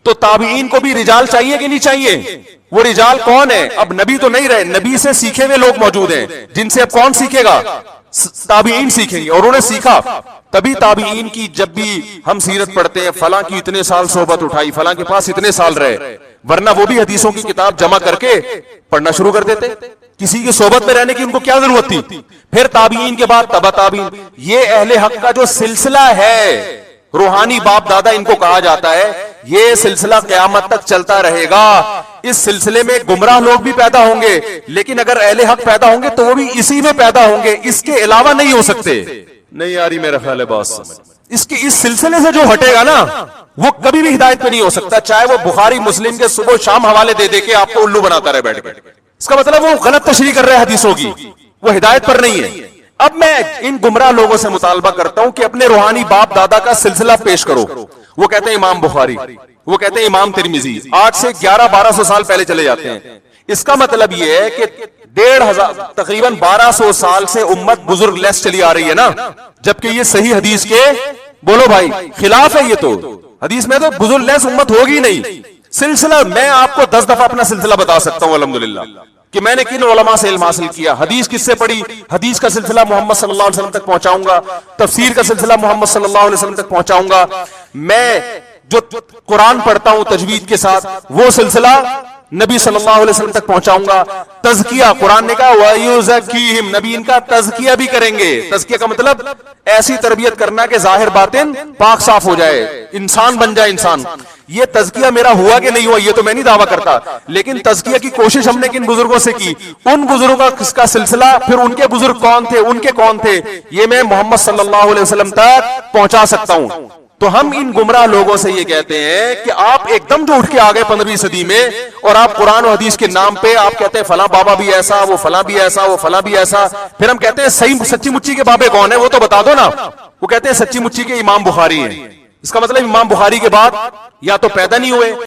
تو تابعین کو بھی رجال چاہیے کہ نہیں چاہیے؟ وہ رجال کون ہے؟ اب نبی تو نہیں رہے, نبی سے سیکھے ہوئے لوگ موجود ہیں, جن سے اب کون سیکھے گا؟ تابعین سیکھیں گے. اور انہوں نے سیکھا, تبھی تابعین کی جب بھی ہم سیرت پڑھتے ہیں, فلاں کی اتنے سال صحبت اٹھائی, فلاں کے پاس اتنے سال رہے, ورنہ وہ بھی حدیثوں کی کتاب جمع کر کے پڑھنا شروع کر دیتے. کسی کی صحبت میں رہنے کی ان کو کیا ضرورت تھی؟ پھر تابعین کے بعد تبع تابعین. یہ اہل حق کا جو سلسلہ ہے, روحانی باپ دادا ان کو کہا جاتا ہے, یہ سلسلہ قیامت تک چلتا رہے گا. اس سلسلے میں گمراہ لوگ بھی پیدا ہوں گے, لیکن اگر اہل حق پیدا ہوں گے تو وہ بھی اسی میں پیدا ہوں گے, اس کے علاوہ نہیں ہو سکتے. نہیں آ رہی میرا خیال ہے بات سمجھ. اس سلسلے سے جو ہٹے گا نا وہ کبھی بھی ہدایت پہ نہیں ہو سکتا, چاہے وہ بخاری مسلم کے صبح شام حوالے دے دے کے آپ کو الو بناتا رہے بیٹھ کے. اس کا مطلب وہ غلط تشریح کر رہے ہیں حدیثوں کی, وہ ہدایت پر نہیں ہے. اب میں ان گمراہ لوگوں سے مطالبہ کرتا ہوں کہ اپنے روحانی باپ دادا کا سلسلہ پیش کرو. وہ کہتے ہیں امام بخاری, وہ کہتے ہیں امام ترمذی, آج سے 1100-1200 سال پہلے چلے جاتے ہیں. اس کا مطلب یہ ہے کہ 1500 تقریباً 1200 سال سے امت بزرگ لیس چلی آ رہی ہے نا, جبکہ یہ صحیح حدیث کے بولو بھائی خلاف ہے. یہ تو حدیث میں تو بزرگ لیس امت ہوگی نہیں. سلسلہ میں آپ کو 10 دفعہ اپنا سلسلہ بتا سکتا ہوں الحمدللہ کہ میں نے کن علماء سے علم حاصل کیا, حدیث کس سے پڑھی, حدیث کا سلسلہ محمد صلی اللہ علیہ وسلم تک پہنچاؤں گا, تفسیر کا سلسلہ محمد صلی اللہ علیہ وسلم تک پہنچاؤں گا. میں جو قرآن پڑھتا ہوں تجوید کے ساتھ وہ سلسلہ نبی صلی اللہ علیہ وسلم تک پہنچاؤں گا. تزکیہ, قرآن نے کہا وَيُزَكِّيهِمْ, نبی ان کا تزکیہ بھی کریں گے. تزکیہ کا مطلب ایسی تربیت کرنا کہ ظاہر باطن پاک صاف ہو جائے, انسان بن جائے انسان. یہ تزکیہ میرا ہوا کہ نہیں ہوا یہ تو میں نہیں دعویٰ کرتا, لیکن تزکیہ کی کوشش ہم نے کن بزرگوں سے کی, ان بزرگوں کا سلسلہ, پھر ان کے بزرگ کون تھے, ان کے کون تھے, یہ میں محمد صلی اللہ علیہ وسلم تک پہنچا سکتا ہوں. تو ہم ان گمراہ لوگوں سے یہ کہتے ہیں کہ آپ ایک دم جو اٹھ کے آ گئے 15ویں صدی میں, اور آپ قرآن و حدیث کے نام پہ آپ کہتے ہیں فلاں بابا بھی ایسا, وہ فلاں بھی ایسا, وہ فلاں بھی ایسا. پھر ہم کہتے ہیں صحیح سچی مچی کے بابے کون ہیں وہ تو بتا دو نا. وہ کہتے ہیں سچی مچی کے امام بخاری ہیں. اس کا مطلب امام بخاری کے بعد یا تو پیدا نہیں ہوئے